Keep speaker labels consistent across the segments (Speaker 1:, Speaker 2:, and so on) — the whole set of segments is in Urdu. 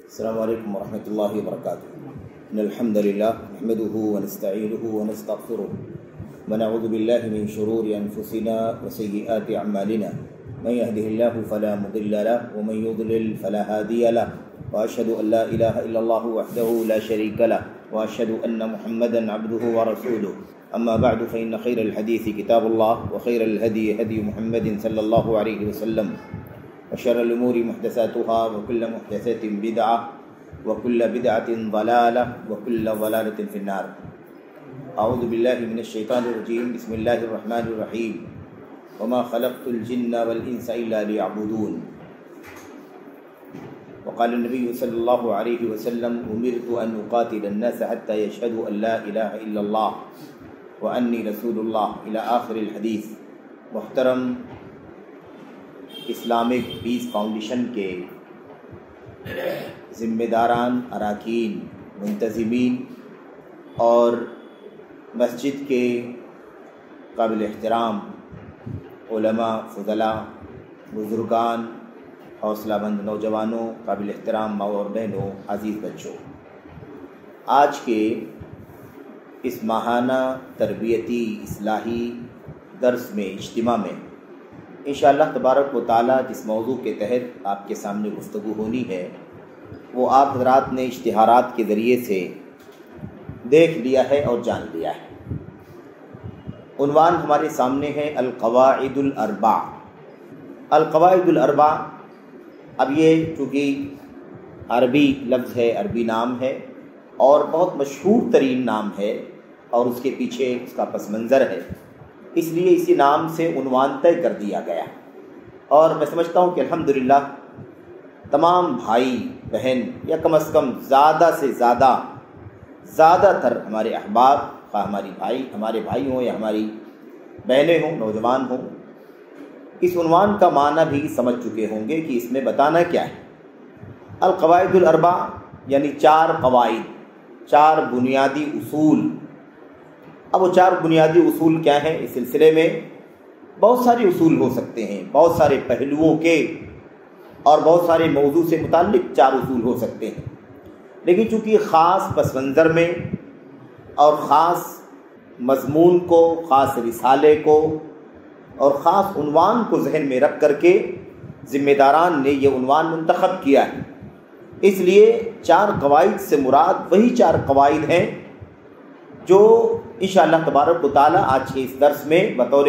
Speaker 1: السلام علیکم ورحمۃ اللہ وبرکاتہ۔ ان الحمد للہ نحمده ونستعینه ونستغفره ونعوذ باللہ من شرور انفسنا وسیئات اعمالنا من يهده الله فلا مضل له ومن يضلل فلا هادي له واشهد ان لا اله الا الله وحده لا شريك له واشهد ان محمدا عبده ورسوله اما بعد فان خير الحديث كتاب الله وخير الهدي هدي محمد صلى الله عليه وسلم وشر الأمور محدثاتها وكل محدثة بدعة وكل بدعة ضلالة وكل ضلالة في النار۔ أعوذ بالله من الشيطان الرجيم، بسم الله الرحمن الرحيم، وما خلقت الجن والإنس إلا ليعبدون۔ وقال النبي صلى الله عليه وسلم أمرت أن أقاتل الناس حتى يشهدوا أن لا إله إلا الله وأني رسول الله إلى آخر الحديث۔ محترم اسلامک پیس فاؤنڈیشن کے ذمہ داران، اراکین، منتظمین اور مسجد کے قابل احترام علماء، فضلاء، بزرگان، حوصلہ مند نوجوانوں، قابل احترام ماں اور بہنوں، عزیز بچوں، آج کے اس ماہانہ تربیتی اصلاحی درس میں، اجتماع میں انشاءاللہ تبارک و تعالیٰ جس موضوع کے تحت آپ کے سامنے گفتگو ہونی ہے وہ آپ حضرات نے اشتہارات کے ذریعے سے دیکھ لیا ہے اور جان لیا ہے۔ عنوان ہمارے سامنے ہے القواعد الاربع۔ القواعد الاربع، اب یہ چونکہ عربی لفظ ہے، عربی نام ہے اور بہت مشہور ترین نام ہے اور اس کے پیچھے اس کا پس منظر ہے، اس لیے اسی نام سے عنوان طے کر دیا گیا۔ اور میں سمجھتا ہوں کہ الحمدللہ تمام بھائی بہن، یا کم از کم زیادہ سے زیادہ تر ہمارے احباب، خواہ ہمارے بھائی ہوں یا ہماری بہنیں ہوں، نوجوان ہوں، اس عنوان کا معنی بھی سمجھ چکے ہوں گے کہ اس میں بتانا کیا ہے۔ القواعد الاربع یعنی 4 قواعد، 4 بنیادی اصول۔ اب وہ 4 بنیادی اصول کیا ہیں؟ اس سلسلے میں بہت سارے اصول ہو سکتے ہیں، بہت سارے پہلوؤں کے اور بہت سارے موضوع سے متعلق 4 اصول ہو سکتے ہیں، لیکن چونکہ خاص پس منظر میں اور خاص مضمون کو، خاص رسالے کو اور خاص عنوان کو ذہن میں رکھ کر کے ذمہ داران نے یہ عنوان منتخب کیا ہے، اس لیے 4 قواعد سے مراد وہی 4 قواعد ہیں جو انشاءاللہ تبارک و تعالیٰ آج کے اس درس میں بطور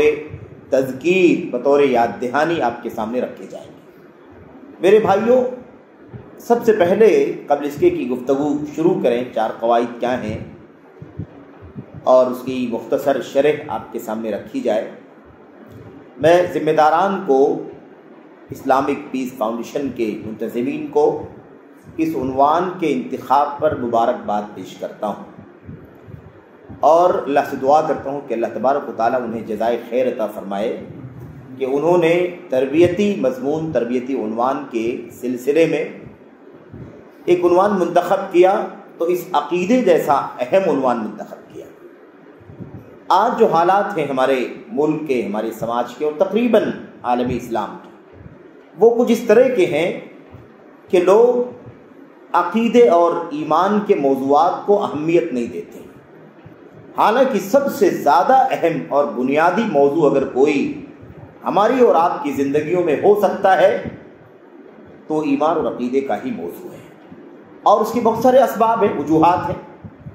Speaker 1: تذکیر، بطور یاد دہانی آپ کے سامنے رکھے جائیں گے۔ میرے بھائیوں، سب سے پہلے قبل اس کے کی گفتگو شروع کریں 4 قواعد کیا ہیں اور اس کی مختصر شرح آپ کے سامنے رکھی جائے، میں ذمہ داران کو، اسلامک پیس فاؤنڈیشن کے منتظمین کو اس عنوان کے انتخاب پر مبارکباد پیش کرتا ہوں اور اللہ سے دعا کرتا ہوں کہ اللہ تبارک و تعالیٰ انہیں جزائے خیر عطا فرمائے کہ انہوں نے تربیتی مضمون، تربیتی عنوان کے سلسلے میں ایک عنوان منتخب کیا تو اس عقیدے جیسا اہم عنوان منتخب کیا۔ آج جو حالات ہیں ہمارے ملک کے، ہمارے سماج کے اور تقریباً عالمی اسلام کے، وہ کچھ اس طرح کے ہیں کہ لوگ عقیدے اور ایمان کے موضوعات کو اہمیت نہیں دیتے، حالانکہ سب سے زیادہ اہم اور بنیادی موضوع اگر کوئی ہماری اور آپ کی زندگیوں میں ہو سکتا ہے تو ایمان اور عقیدے کا ہی موضوع ہے، اور اس کے بہت سارے اسباب ہیں، وجوہات ہیں،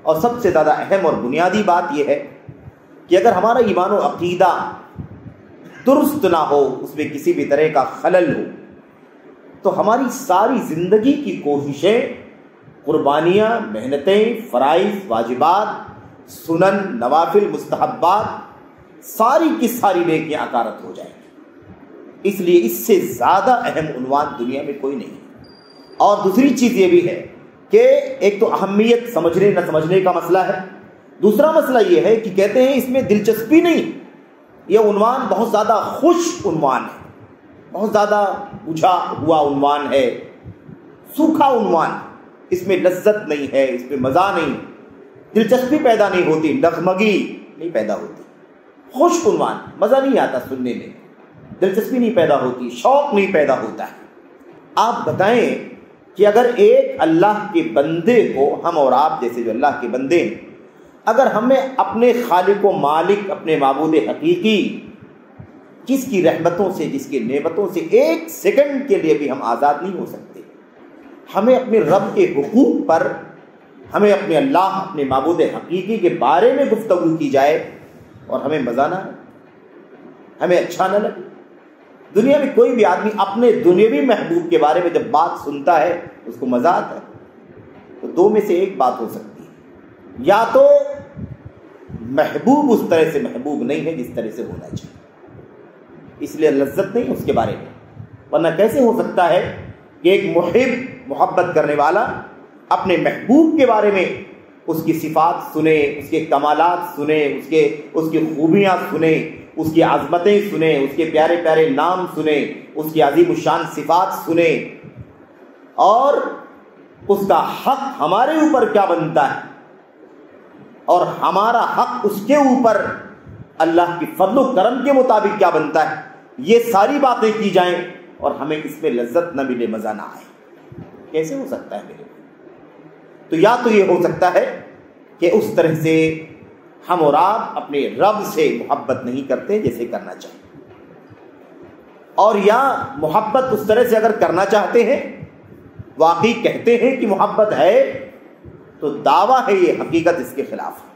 Speaker 1: اور سب سے زیادہ اہم اور بنیادی بات یہ ہے کہ اگر ہمارا ایمان و عقیدہ درست نہ ہو، اس میں کسی بھی طرح کا خلل ہو، تو ہماری ساری زندگی کی کوششیں، قربانیاں، محنتیں، فرائض، واجبات، سنن، نوافل، مستحبات، ساری کی ساری نیکیاں عکارت ہو جائیں گی۔ اس لیے اس سے زیادہ اہم عنوان دنیا میں کوئی نہیں ہے۔ اور دوسری چیز یہ بھی ہے کہ ایک تو اہمیت سمجھنے نہ سمجھنے کا مسئلہ ہے، دوسرا مسئلہ یہ ہے کہ کہتے ہیں اس میں دلچسپی نہیں، یہ عنوان بہت زیادہ خشک عنوان ہے، بہت زیادہ بجھا ہوا عنوان ہے، سوکھا عنوان، اس میں لذت نہیں ہے، اس میں مزہ نہیں، دلچسپی پیدا نہیں ہوتی، ڈگمگی نہیں پیدا ہوتی، خشک عنوان، مزہ نہیں آتا سننے میں، دلچسپی نہیں پیدا ہوتی، شوق نہیں پیدا ہوتا ہے۔ آپ بتائیں کہ اگر ایک اللہ کے بندے کو، ہم اور آپ جیسے جو اللہ کے بندے ہیں، اگر ہمیں اپنے خالق و مالک، اپنے معبود حقیقی، جس کی رحمتوں سے، جس کی نعمتوں سے ایک سیکنڈ کے لیے بھی ہم آزاد نہیں ہو سکتے، ہمیں اپنے رب کے حقوق پر، ہمیں اپنے اللہ، اپنے معبود حقیقی کے بارے میں گفتگو کی جائے اور ہمیں مزہ نہ آئے، ہمیں اچھا نہ لگے۔ دنیا میں کوئی بھی آدمی اپنے دنیاوی محبوب کے بارے میں جب بات سنتا ہے اس کو مزہ آتا ہے۔ تو دو میں سے ایک بات ہو سکتی ہے، یا تو محبوب اس طرح سے محبوب نہیں ہے جس طرح سے ہونا چاہیے، اس لیے لذت نہیں اس کے بارے میں، ورنہ کیسے ہو سکتا ہے کہ ایک محب، محبت کرنے والا اپنے محبوب کے بارے میں اس کی صفات سنے، اس کے کمالات سنے، اس کی خوبیاں سنے، اس کی عظمتیں سنے، اس کے پیارے پیارے نام سنے، اس کی عظیم الشان صفات سنے، اور اس کا حق ہمارے اوپر کیا بنتا ہے اور ہمارا حق اس کے اوپر اللہ کی فضل و کرم کے مطابق کیا بنتا ہے، یہ ساری باتیں کی جائیں اور ہمیں اس میں لذت نہ ملے، مزہ نہ آئے، کیسے ہو سکتا ہے میرے؟ تو یا تو یہ ہو سکتا ہے کہ اس طرح سے ہم اور آپ اپنے رب سے محبت نہیں کرتے جیسے کرنا چاہیے، اور یا محبت اس طرح سے اگر کرنا چاہتے ہیں، واقعی کہتے ہیں کہ محبت ہے، تو دعویٰ ہے یہ، حقیقت اس کے خلاف ہے۔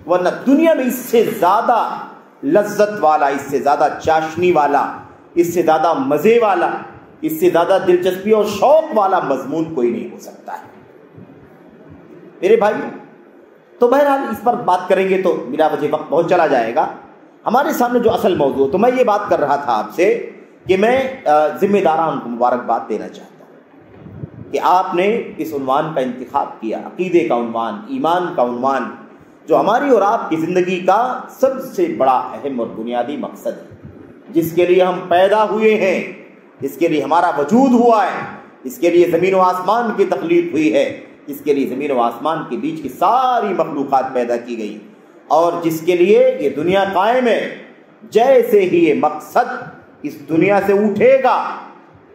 Speaker 1: ورنہ دنیا میں اس سے زیادہ لذت والا، اس سے زیادہ چاشنی والا، اس سے زیادہ مزے والا، اس سے زیادہ دلچسپی اور شوق والا مضمون کوئی نہیں ہو سکتا ہے میرے بھائی۔ تو بہرحال اس پر بات کریں گے تو بلا وجہ وقت بہت چلا جائے گا۔ ہمارے سامنے جو اصل موضوع، تو میں یہ بات کر رہا تھا آپ سے کہ میں ذمہ داران کو مبارکباد دینا چاہتا ہوں کہ آپ نے اس عنوان کا انتخاب کیا، عقیدے کا عنوان، ایمان کا عنوان، جو ہماری اور آپ کی زندگی کا سب سے بڑا اہم اور بنیادی مقصد ہے، جس کے لیے ہم پیدا ہوئے ہیں، جس کے لیے ہمارا وجود ہوا ہے، جس کے لیے زمین و آسمان کی تخلیق ہوئی ہے، جس کے لیے زمین و آسمان کے بیچ کی ساری مخلوقات پیدا کی گئی، اور جس کے لیے یہ دنیا قائم ہے۔ جیسے ہی یہ مقصد اس دنیا سے اٹھے گا،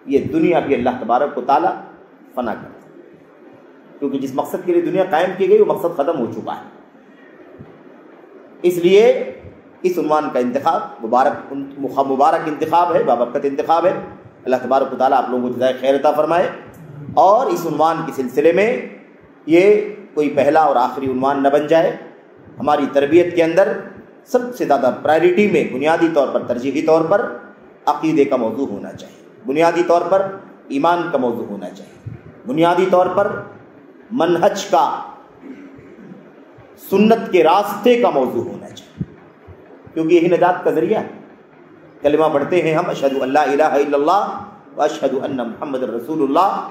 Speaker 1: یہ دنیا بھی اللہ تبارک و تعالیٰ فنا کر دے، کیونکہ جس مقصد کے لیے دنیا قائم کی گئی وہ مقصد ختم ہو چکا ہے۔ اس لیے اس عنوان کا انتخاب مبارک انتخاب ہے، بابرکت انتخاب ہے۔ اللہ تبارک و تعالیٰ آپ لوگوں کو جزائے خیر عطا فرمائے۔ اور اس عنوان کے سلسلے میں یہ کوئی پہلا اور آخری عنوان نہ بن جائے۔ ہماری تربیت کے اندر سب سے زیادہ پرائرٹی میں، بنیادی طور پر، ترجیحی طور پر عقیدے کا موضوع ہونا چاہیے، بنیادی طور پر ایمان کا موضوع ہونا چاہیے، بنیادی طور پر منہج کا، سنت کے راستے کا موضوع ہونا چاہیے، کیونکہ یہی نجات کا ذریعہ ہے۔ کلمہ پڑھتے ہیں ہم، اشہد ان لا الہ الا اللہ و اشہد ان محمد رسول اللہ،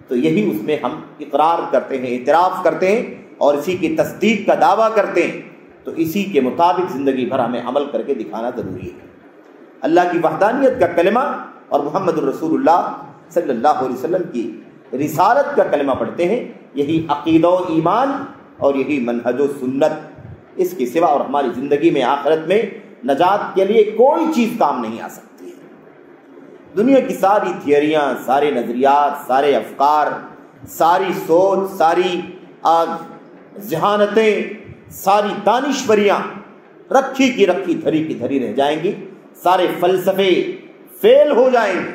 Speaker 1: تو یہی اس میں ہم اقرار کرتے ہیں، اعتراف کرتے ہیں اور اسی کی تصدیق کا دعویٰ کرتے ہیں، تو اسی کے مطابق زندگی بھر ہمیں عمل کر کے دکھانا ضروری ہے۔ اللہ کی وحدانیت کا کلمہ اور محمد الرسول اللہ صلی اللہ علیہ وسلم کی رسالت کا کلمہ پڑھتے ہیں، یہی عقیدہ و ایمان اور یہی منہج و سنت، اس کے سوا اور ہماری زندگی میں، آخرت میں نجات کے لیے کوئی چیز کام نہیں آ سکتی ہے۔ دنیا کی ساری تھیوریاں، سارے نظریات، سارے افکار، ساری سوچ، ساری ذہانتیں، ساری دانشوریاں رکھی کی رکھی، دھری کی دھری رہ جائیں گی، سارے فلسفے فیل ہو جائیں گے۔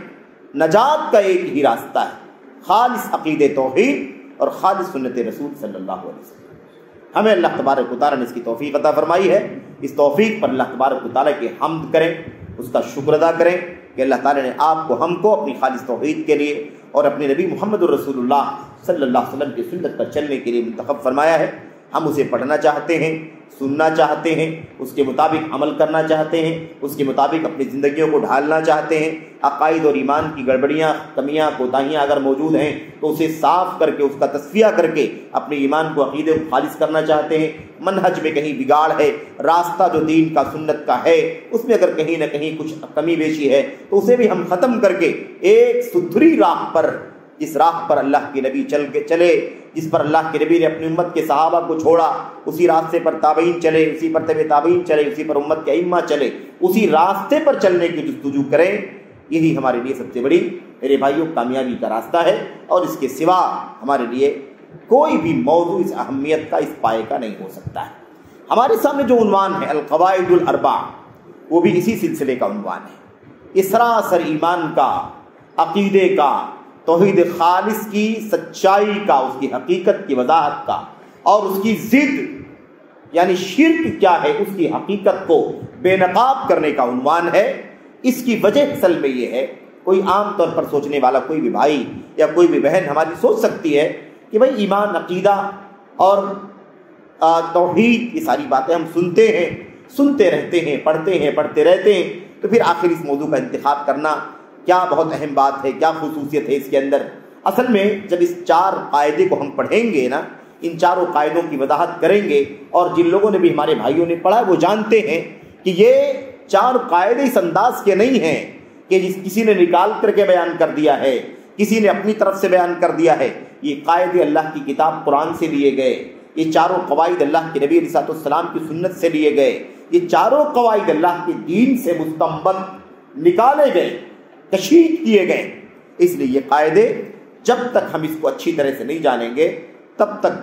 Speaker 1: نجات کا ایک ہی راستہ ہے، خالص عقید توحید اور خالص سنت رسول صلی اللہ علیہ وسلم۔ ہمیں اللہ تبارک و تعالیٰ نے اس کی توفیق عطا فرمائی ہے۔ اس توفیق پر اللہ تبارک و تعالیٰ کی حمد کریں، اس کا شکر ادا کریں کہ اللہ تعالیٰ نے آپ کو، ہم کو اپنی خالص توحید کے لیے اور اپنے نبی محمد الرسول اللہ صلی اللہ علیہ وسلم کی سنت پر چلنے کے لیے منتخب فرمایا ہے۔ ہم اسے پڑھنا چاہتے ہیں، سننا چاہتے ہیں، اس کے مطابق عمل کرنا چاہتے ہیں، اس کے مطابق اپنی زندگیوں کو ڈھالنا چاہتے ہیں۔ عقائد اور ایمان کی گڑبڑیاں، کمیاں، کوتاہیاں اگر موجود ہیں تو اسے صاف کر کے، اس کا تصفیہ کر کے اپنے ایمان کو، عقیدے کو خالص کرنا چاہتے ہیں۔ منہج میں کہیں بگاڑ ہے، راستہ جو دین کا، سنت کا ہے، اس میں اگر کہیں نہ کہیں کچھ کمی بیشی ہے تو اسے بھی ہم ختم کر کے ایک ستھری راہ پر، جس راہ پر اللہ کے نبی چلے، جس پر اللہ کے نبی نے اپنی امت کے صحابہ کو چھوڑا، اسی راستے پر تابعین چلے، اسی پر تبع تابعین چلے، اسی پر امت کے ائمہ چلے، اسی راستے پر چلنے کی جستجو کریں۔ یہی ہمارے لیے سب سے بڑی میرے بھائیوں کامیابی کا راستہ ہے، اور اس کے سوا ہمارے لیے کوئی بھی موضوع اس اہمیت کا، اس پائے کا نہیں ہو سکتا ہے۔ ہمارے سامنے جو عنوان ہے القواعد الاربع، وہ بھی اسی سلسلے کا عنوان ہے۔ یہ سراسر ایمان کا، عقیدے کا، توحید خالص کی سچائی کا، اس کی حقیقت کی وضاحت کا، اور اس کی ضد یعنی شرک کیا ہے اس کی حقیقت کو بے نقاب کرنے کا عنوان ہے۔ اس کی وجہ اصل میں یہ ہے، کوئی عام طور پر سوچنے والا کوئی بھی بھائی یا کوئی بھی بہن ہماری سوچ سکتی ہے کہ بھائی ایمان، عقیدہ اور توحید، یہ ساری باتیں ہم سنتے رہتے ہیں، پڑھتے رہتے ہیں، تو پھر آخر اس موضوع کا انتخاب کرنا کیا بہت اہم بات ہے، کیا خصوصیت ہے اس کے اندر۔ اصل میں جب اس 4 قاعدے کو ہم پڑھیں گے نا، ان چاروں قاعدوں کی وضاحت کریں گے، اور جن لوگوں نے بھی ہمارے بھائیوں نے پڑھا وہ جانتے ہیں کہ یہ 4 قاعدے اس انداز کے نہیں ہیں کہ کسی نے نکال کر کے بیان کر دیا ہے، کسی نے اپنی طرف سے بیان کر دیا ہے۔ یہ قاعدے اللہ کی کتاب قرآن سے لیے گئے، یہ چاروں قواعد اللہ کے نبی علیہ السلام کی سنت سے لیے گئے، یہ چاروں قواعد اللہ کے دین سے مستنبط نکالے گئے، تشہیر کیے گئے۔ اس لیے یہ قاعدے جب تک ہم اس کو اچھی طرح سے نہیں جانیں گے، تب تک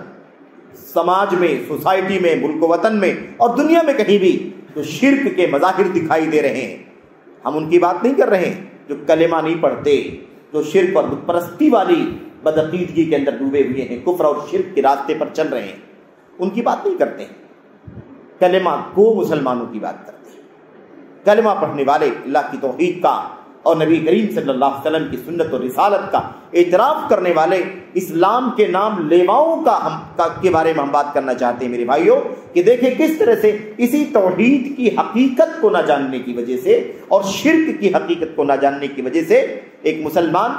Speaker 1: سماج میں، سوسائٹی میں، ملک و وطن میں اور دنیا میں کہیں بھی جو شرک کے مظاہر دکھائی دے رہے ہیں، ہم ان کی بات نہیں کر رہے ہیں جو کلمہ نہیں پڑھتے، جو شرک اور بت پرستی والی بدعقیدگی کے اندر ڈوبے ہوئے ہیں، کفر اور شرک کے راستے پر چل رہے ہیں، ان کی بات نہیں کرتے ہیں۔ کلمہ کو مسلمانوں کی بات کرتے ہیں، کلمہ پڑھنے والے، اللہ کی توحید کا اور نبی کریم صلی اللہ علیہ وسلم کی سنت اور رسالت کا اعتراف کرنے والے، اسلام کے نام لیواؤں کے بارے میں ہم بات کرنا چاہتے ہیں میرے بھائیوں، کہ دیکھیں کس طرح سے اسی توحید کی حقیقت کو نہ جاننے کی وجہ سے اور شرک کی حقیقت کو نہ جاننے کی وجہ سے ایک مسلمان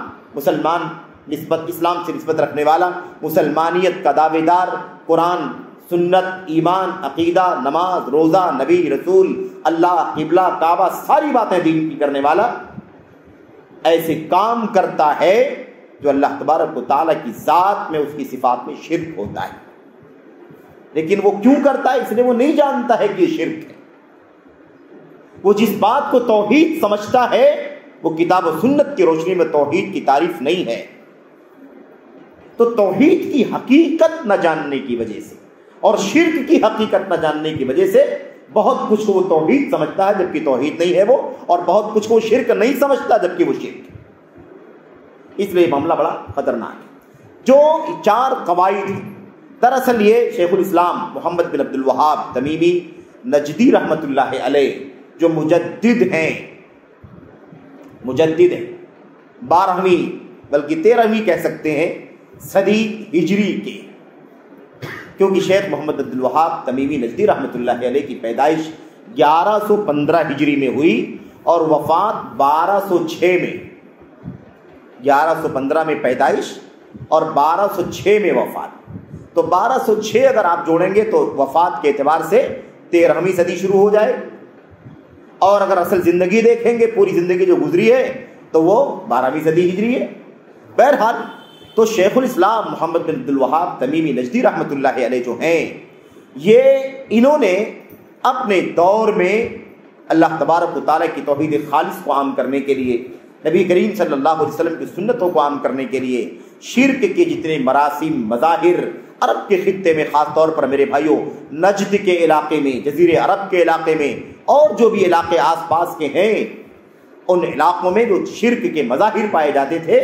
Speaker 1: اسلام سے نسبت رکھنے والا، مسلمانیت کا دعوے دار، قرآن، سنت، ایمان، عقیدہ، نماز، روزہ، نبی، رسول، اللہ، قبلہ، کعبہ، ساری باتیں دین کی کرنے والا ایسے کام کرتا ہے جو اللہ تبارک و تعالیٰ کی ذات میں، اس کی صفات میں شرک ہوتا ہے۔ لیکن وہ کیوں کرتا ہے؟ اس لیے وہ نہیں جانتا ہے کہ یہ شرک ہے۔ وہ جس بات کو توحید سمجھتا ہے وہ کتاب و سنت کی روشنی میں توحید کی تعریف نہیں ہے۔ تو توحید کی حقیقت نہ جاننے کی وجہ سے اور شرک کی حقیقت نہ جاننے کی وجہ سے بہت کچھ وہ توحید سمجھتا ہے جبکہ توحید نہیں ہے وہ، اور بہت کچھ وہ شرک نہیں سمجھتا جبکہ وہ شرک ہے۔ اس لیے معاملہ بڑا خطرناک ہے۔ جو 4 قواعد ہیں، دراصل یہ شیخ الاسلام محمد بن عبد الوہاب تمیمی نجدی رحمۃ اللہ علیہ جو مجدد ہیں 12ویں بلکہ 13ویں کہہ سکتے ہیں صدی ہجری کے، کیونکہ شیخ محمد عبد الوہاب تمیمی نجدی رحمۃ اللہ علیہ کی پیدائش 1115 ہجری میں ہوئی اور وفات 1206 میں، 1115 میں پیدائش اور 1206 میں وفات، تو 1206 اگر آپ جوڑیں گے تو وفات کے اعتبار سے 13ویں صدی شروع ہو جائے، اور اگر اصل زندگی دیکھیں گے، پوری زندگی جو گزری ہے تو وہ 12ویں صدی ہجری ہے۔ بہرحال تو شیخ الاسلام محمد بن عبد الوہاب تمیمی نجدی رحمۃ اللہ علیہ جو ہیں، انہوں نے اپنے دور میں اللہ تبارک و تعالیٰ کی توحید خالص کو عام کرنے کے لیے، نبی کریم صلی اللہ علیہ وسلم کی سنتوں کو عام کرنے کے لیے، شرک کے جتنے مراسم، مظاہر عرب کے خطے میں، خاص طور پر میرے بھائیوں نجد کے علاقے میں، جزیرے عرب کے علاقے میں، اور جو بھی علاقے آس پاس کے ہیں، ان علاقوں میں جو شرک کے مظاہر پائے جاتے تھے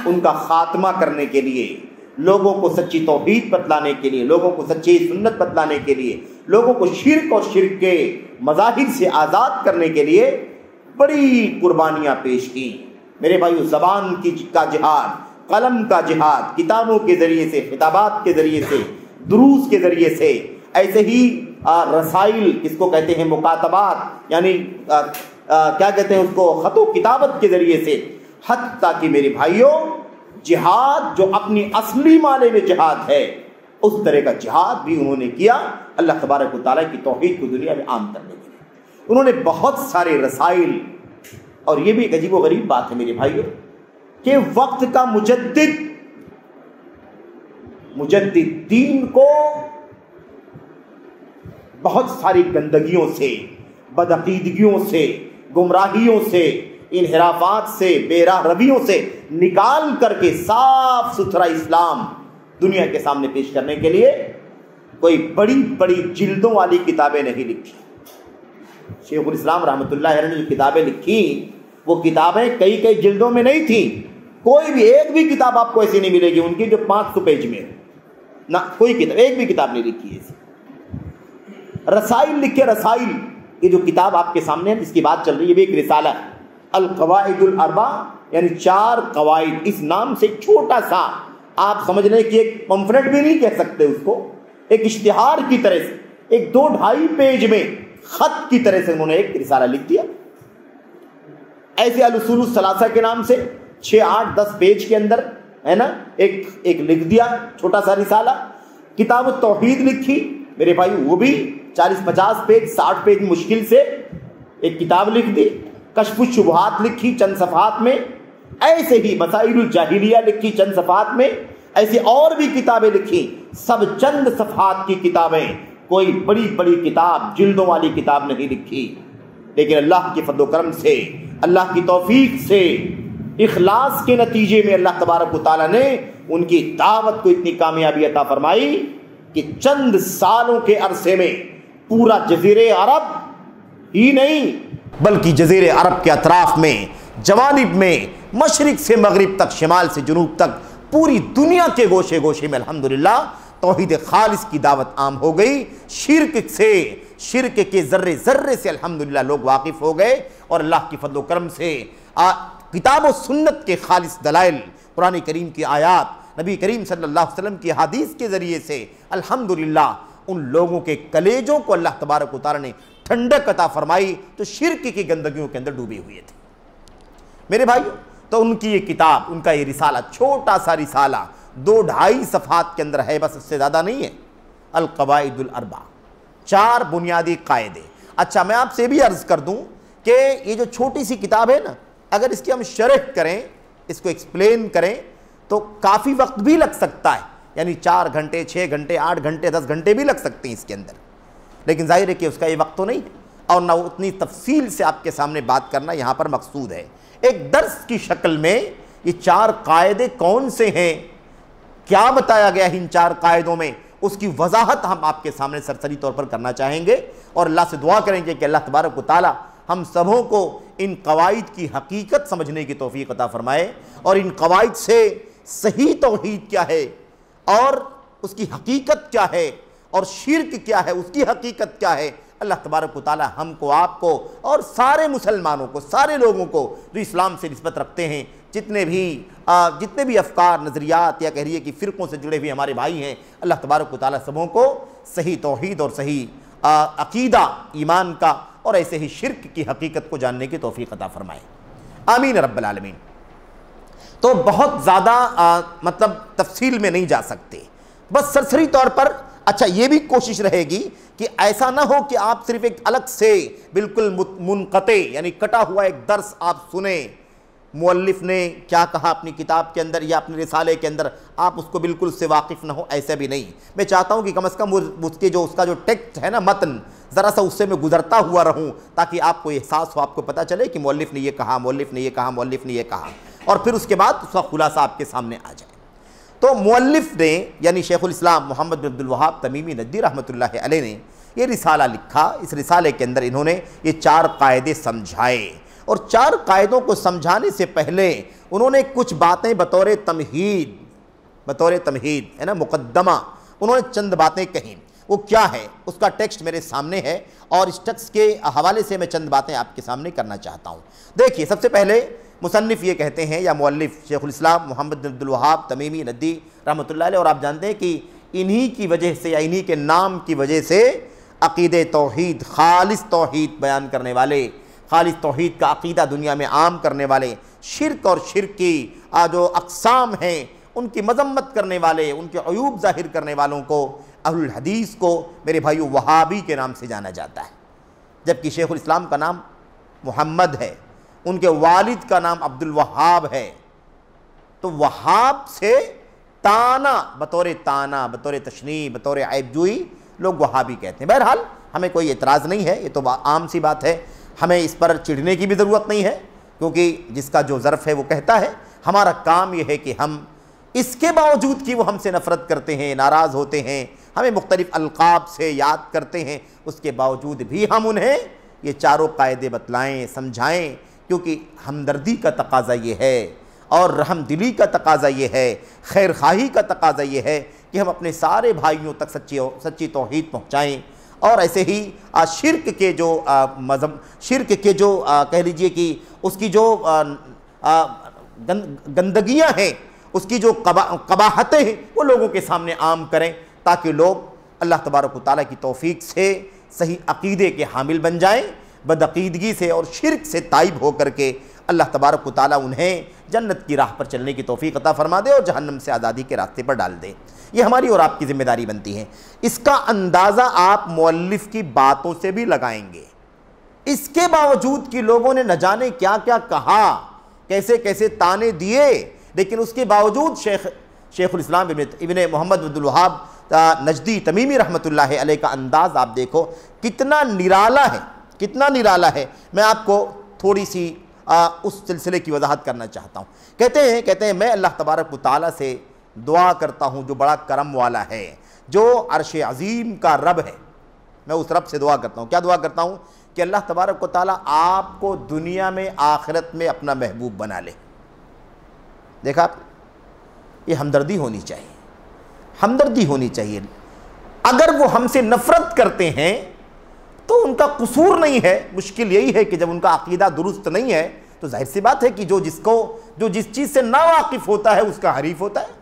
Speaker 1: ان کا خاتمہ کرنے کے لیے، لوگوں کو سچی توحید بتلانے کے لیے، لوگوں کو سچی سنت بتلانے کے لیے، لوگوں کو شرک اور شرک کے مظاہر سے آزاد کرنے کے لیے بڑی قربانیاں پیش کی میرے بھائیو۔ زبان کا جہاد، قلم کا جہاد، کتابوں کے ذریعے سے، خطابات کے ذریعے سے، دروس کے ذریعے سے، ایسے ہی رسائل، کس کو کہتے ہیں مکاتبات، یعنی کیا کہتے ہیں اس کو، خط و کتابت کے ذریعے سے، حتیٰ کہ میرے بھائیوں جہاد جو اپنی اصلی معنی میں جہاد ہے، اس طرح کا جہاد بھی انہوں نے کیا اللہ تبارک و تعالیٰ کی توحید کو دنیا میں عام کرنے کے لیے۔ انہوں نے بہت سارے رسائل، اور یہ بھی ایک عجیب و غریب بات ہے میرے بھائیوں کہ وقت کا مجدد دین کو بہت ساری گندگیوں سے، بدعقیدگیوں سے، گمراہیوں سے، انحرافات سے، بے راہ رویوں سے نکال کر کے صاف ستھرا اسلام دنیا کے سامنے پیش کرنے کے لیے کوئی بڑی بڑی جلدوں والی کتابیں نہیں لکھی۔ شیخ الاسلام رحمۃ اللہ علیہ نے جو کتابیں لکھی وہ کتابیں کئی کئی جلدوں میں نہیں تھیں، کوئی بھی ایک بھی کتاب آپ کو ایسی نہیں ملے گی ان کی جو 500 پیج میں نہ، کوئی کتاب ایک بھی کتاب نہیں لکھی ایسی۔ رسائل لکھے، رسائل، یہ جو کتاب آپ کے سامنے ہے جس کی بات چل رہی ہے یہ بھی ایک رسالہ ہے، القواعد الاربع، یعنی 4 قواعد۔ اس نام سے چھوٹا سا آپ سمجھ لیں کہ ایک پمفلٹ بھی نہیں کہہ سکتے اس کو، ایک اشتہار کی طرح سے، ایک 2-2.5 پیج میں خط کی طرح سے انہوں نے ایک رسالہ لکھ دیا۔ ایسے الاصول الثلاثہ کے نام سے 6, 8, 10 پیج کے اندر ہے نا ایک لکھ دیا چھوٹا سا رسالہ۔ کتاب التوحید لکھی میرے بھائی، وہ بھی 40-50 پیج، 60 پیج مشکل سے ایک کتاب لکھ دی۔ کشف الشبہات لکھی چند صفحات میں، ایسے ہی مسائل الجاہلیہ لکھی چند صفحات میں، ایسی اور بھی کتابیں لکھی، سب چند صفحات کی کتابیں، کوئی بڑی بڑی کتاب جلدوں والی کتاب نہیں لکھی۔ لیکن اللہ کے فضل و کرم سے، اللہ کی توفیق سے، اخلاص کے نتیجے میں اللہ تبارک و تعالیٰ نے ان کی دعوت کو اتنی کامیابی عطا فرمائی کہ چند سالوں کے عرصے میں پورا جزیرے عرب ہی نہیں بلکہ جزیرے عرب کے اطراف میں، جوانب میں، مشرق سے مغرب تک، شمال سے جنوب تک، پوری دنیا کے گوشے گوشے میں الحمدللہ توحید خالص کی دعوت عام ہو گئی۔ شرک کے ذرے ذرے سے الحمدللہ لوگ واقف ہو گئے، اور اللہ کی فضل و کرم سے کتاب و سنت کے خالص دلائل، قرآن کریم کی آیات، نبی کریم صلی اللہ علیہ وسلم کی حدیث کے ذریعے سے الحمدللہ ان لوگوں کے کلیجوں کو اللہ تبارک و تعالیٰ نے ٹھنڈک عطا فرمائی جو شرک کی گندگیوں کے اندر ڈوبے ہوئے تھے۔ میرے بھائیو، تو ان کی یہ کتاب، ان کا یہ رسالہ، چھوٹا سا رسالہ 2-2.5 صفحات کے اندر ہے، بس اس سے زیادہ نہیں ہے۔ القواعد الاربع، 4 بنیادی قاعدے۔ اچھا، میں آپ سے بھی عرض کر دوں کہ یہ جو چھوٹی سی کتاب ہے نا، اگر اس کی ہم شرح کریں، اس کو ایکسپلین کریں تو کافی وقت بھی لگ سکتا ہے، یعنی 4 گھنٹے، 6 گھنٹے، 8 گھنٹے، 10 گھنٹے بھی لگ سکتے ہیں اس کے اندر، لیکن ظاہر ہے کہ اس کا یہ وقت تو نہیں ہے، اور نہ اتنی تفصیل سے آپ کے سامنے بات کرنا یہاں پر مقصود ہے۔ ایک درس کی شکل میں یہ 4 قاعدے کون سے ہیں، کیا بتایا گیا ہے ان 4 قاعدوں میں، اس کی وضاحت ہم آپ کے سامنے سرسری طور پر کرنا چاہیں گے، اور اللہ سے دعا کریں گے کہ اللہ تبارک و تعالی ہم سبوں کو ان قواعد کی حقیقت سمجھنے کی توفیق عطا فرمائے، اور ان قواعد سے صحیح توحید کیا ہے اور اس کی حقیقت کیا ہے، اور شرک کیا ہے اس کی حقیقت کیا ہے، اللہ تبارک و تعالی ہم کو، آپ کو، اور سارے مسلمانوں کو، سارے لوگوں کو جو اسلام سے نسبت رکھتے ہیں، جتنے بھی افکار، نظریات یا کہہ رہیے کہ فرقوں سے جڑے ہوئے ہمارے بھائی ہیں، اللہ تبارک و تعالی سبوں کو صحیح توحید اور صحیح عقیدہ ایمان کا اور ایسے ہی شرک کی حقیقت کو جاننے کی توفیق عطا فرمائے، آمین رب العالمین۔ تو بہت زیادہ مطلب تفصیل میں نہیں جا سکتے، بس سرسری طور پر اچھا یہ بھی کوشش رہے گی کہ ایسا نہ ہو کہ آپ صرف ایک الگ سے بالکل منقطع یعنی کٹا ہوا ایک درس آپ سنیں، مؤلف نے کیا کہا اپنی کتاب کے اندر یا اپنے رسالے کے اندر، آپ اس کو بالکل سے واقف نہ ہو، ایسا بھی نہیں۔ میں چاہتا ہوں کہ کم از کم اس کا جو ٹیکسٹ ہے نا، متن، ذرا سا اس سے میں گزرتا ہوا رہوں تاکہ آپ کو احساس ہو، آپ کو پتہ چلے کہ مؤلف نے یہ کہا، مؤلف نے یہ کہا، مؤلف نے یہ کہا، اور پھر اس کے بعد اس کا خلاصہ آپ کے سامنے آ جائے۔ تو مؤلف نے یعنی شیخ الاسلام محمد بن عبد الوہاب تمیمی نجدی رحمۃ اللہ علیہ نے یہ رسالہ لکھا۔ اس رسالے کے اندر انہوں نے یہ 4 قاعدے سمجھائے، اور 4 قاعدوں کو سمجھانے سے پہلے انہوں نے کچھ باتیں بطور تمہید ہے نا، مقدمہ، انہوں نے چند باتیں کہیں۔ وہ کیا ہے اس کا ٹیکسٹ میرے سامنے ہے، اور اس ٹیکسٹ کے حوالے سے میں چند باتیں آپ کے سامنے کرنا چاہتا ہوں۔ دیکھیے، سب سے پہلے مصنف یہ کہتے ہیں یا مؤلف شیخ الاسلام محمد بن عبد الوہاب تمیمی ندی رحمۃ اللہ علیہ، اور آپ جانتے ہیں کہ انہی کی وجہ سے یا انہی کے نام کی وجہ سے عقید توحید، خالص توحید بیان کرنے والے، خالص توحید کا عقیدہ دنیا میں عام کرنے والے، شرک اور شرک کی جو اقسام ہیں ان کی مذمت کرنے والے، ان کے عیوب ظاہر کرنے والوں کو، اہل الحدیث کو میرے بھائیو وہابی کے نام سے جانا جاتا ہے، جبکہ شیخ الاسلام کا نام محمد ہے، ان کے والد کا نام عبد الوہاب ہے، تو وہاب سے بطور تشنیع، بطور عیب جوئی لوگ وہابی کہتے ہیں۔ بہرحال ہمیں کوئی اعتراض نہیں ہے، یہ تو عام سی بات ہے، ہمیں اس پر چڑھنے کی بھی ضرورت نہیں ہے، کیونکہ جس کا جو ظرف ہے وہ کہتا ہے ہمارا کام یہ ہے کہ ہم اس کے باوجود کہ وہ ہم سے نفرت کرتے ہیں، ناراض ہوتے ہیں، ہمیں مختلف القاب سے یاد کرتے ہیں، اس کے باوجود بھی ہم انہیں یہ چاروں قاعدے بتلائیں، سمجھائیں، کیونکہ ہمدردی کا تقاضا یہ ہے اور رحم دلی کا تقاضا یہ ہے، خیر خواہی کا تقاضا یہ ہے کہ ہم اپنے سارے بھائیوں تک سچی توحید پہنچائیں۔ اور ایسے ہی شرک کے جو شرک کے جو کہہ لیجئے کہ اس کی جو گندگیاں ہیں، اس کی جو قباحتیں ہیں، وہ لوگوں کے سامنے عام کریں تاکہ لوگ اللہ تبارک و تعالیٰ کی توفیق سے صحیح عقیدے کے حامل بن جائیں، بدعقیدگی سے اور شرک سے تائب ہو کر کے اللہ تبارک و تعالیٰ انہیں جنت کی راہ پر چلنے کی توفیق عطا فرما دے اور جہنم سے آزادی کے راستے پر ڈال دے۔ یہ ہماری اور آپ کی ذمہ داری بنتی ہے۔ اس کا اندازہ آپ مؤلف کی باتوں سے بھی لگائیں گے۔ اس کے باوجود کہ لوگوں نے نہ جانے کیا کیا کہا، کیسے کیسے طعنے دیے، لیکن اس کے باوجود شیخ الاسلام ابن محمد عبد الوہاب نجدی تمیمی رحمۃ اللہ علیہ کا انداز آپ دیکھو کتنا نرالا ہے، کتنا نرالا ہے۔ میں آپ کو تھوڑی سی اس سلسلے کی وضاحت کرنا چاہتا ہوں۔ کہتے ہیں میں اللہ تبارک و تعالیٰ سے دعا کرتا ہوں جو بڑا کرم والا ہے، جو عرش عظیم کا رب ہے، میں اس رب سے دعا کرتا ہوں۔ کیا دعا کرتا ہوں؟ کہ اللہ تبارک و تعالیٰ آپ کو دنیا میں آخرت میں اپنا محبوب بنا لے۔ دیکھا آپ، یہ ہمدردی ہونی چاہیے، ہمدردی ہونی چاہیے۔ اگر وہ ہم سے نفرت کرتے ہیں تو ان کا قصور نہیں ہے، مشکل یہی ہے کہ جب ان کا عقیدہ درست نہیں ہے تو ظاہر سی بات ہے کہ جو جس چیز سے ناواقف ہوتا ہے اس کا حریف ہوتا ہے،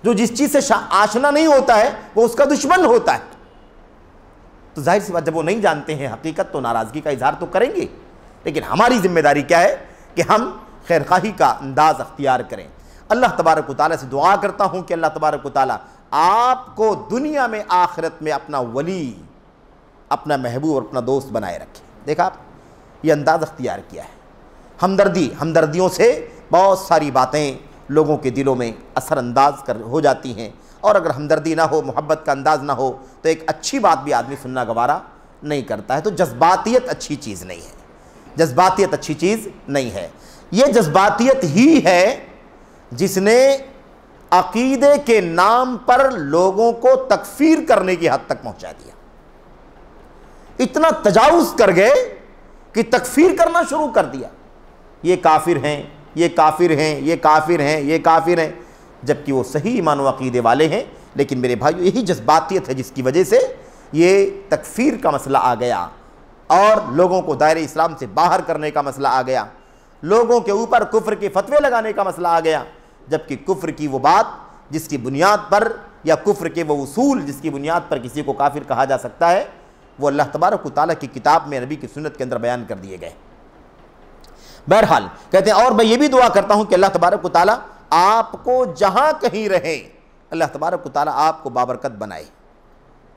Speaker 1: جو جس چیز سے آشنا نہیں ہوتا ہے وہ اس کا دشمن ہوتا ہے۔ تو ظاہر سی بات جب وہ نہیں جانتے ہیں حقیقت تو ناراضگی کا اظہار تو کریں گے، لیکن ہماری ذمہ داری کیا ہے کہ ہم خیرخواہی کا انداز اختیار کریں۔ اللہ تبارک و تعالیٰ سے دعا کرتا ہوں کہ اللہ تبارک و تعالیٰ آپ کو دنیا میں آخرت میں اپنا ولی، اپنا محبوب اور اپنا دوست بنائے رکھے۔ دیکھا آپ، یہ انداز اختیار کیا ہے۔ ہمدردیوں سے بہت ساری باتیں لوگوں کے دلوں میں اثر انداز ہو جاتی ہیں، اور اگر ہمدردی نہ ہو، محبت کا انداز نہ ہو تو ایک اچھی بات بھی آدمی سننا گوارا نہیں کرتا ہے۔ تو جذباتیت اچھی چیز نہیں ہے، جذباتیت اچھی چیز نہیں ہے۔ یہ جذباتیت ہی ہے جس نے عقیدے کے نام پر لوگوں کو تکفیر کرنے کی حد تک پہنچا دیا۔ اتنا تجاوز کر گئے کہ تکفیر کرنا شروع کر دیا، یہ کافر ہیں، یہ کافر ہیں، یہ کافر ہیں، یہ کافر ہیں، جبکہ وہ صحیح ایمان و عقیدے والے ہیں۔ لیکن میرے بھائیو، یہی جذباتیت ہے جس کی وجہ سے یہ تکفیر کا مسئلہ آ گیا اور لوگوں کو دائرہ اسلام سے باہر کرنے کا مسئلہ آ گیا، لوگوں کے اوپر کفر کے فتوے لگانے کا مسئلہ آ گیا، جبکہ کفر کی وہ بات جس کی بنیاد پر، یا کفر کے وہ اصول جس کی بنیاد پر کسی کو کافر کہا جا سکتا ہے، وہ اللہ تبارک و تعالیٰ کی کتاب میں، نبی کی سنت کے اندر بیان کر دیے گئے۔ بہرحال کہتے ہیں اور میں یہ بھی دعا کرتا ہوں کہ اللہ تبارک و تعالیٰ آپ کو جہاں کہیں رہے، اللہ تبارک و تعالیٰ آپ کو بابرکت بنائے،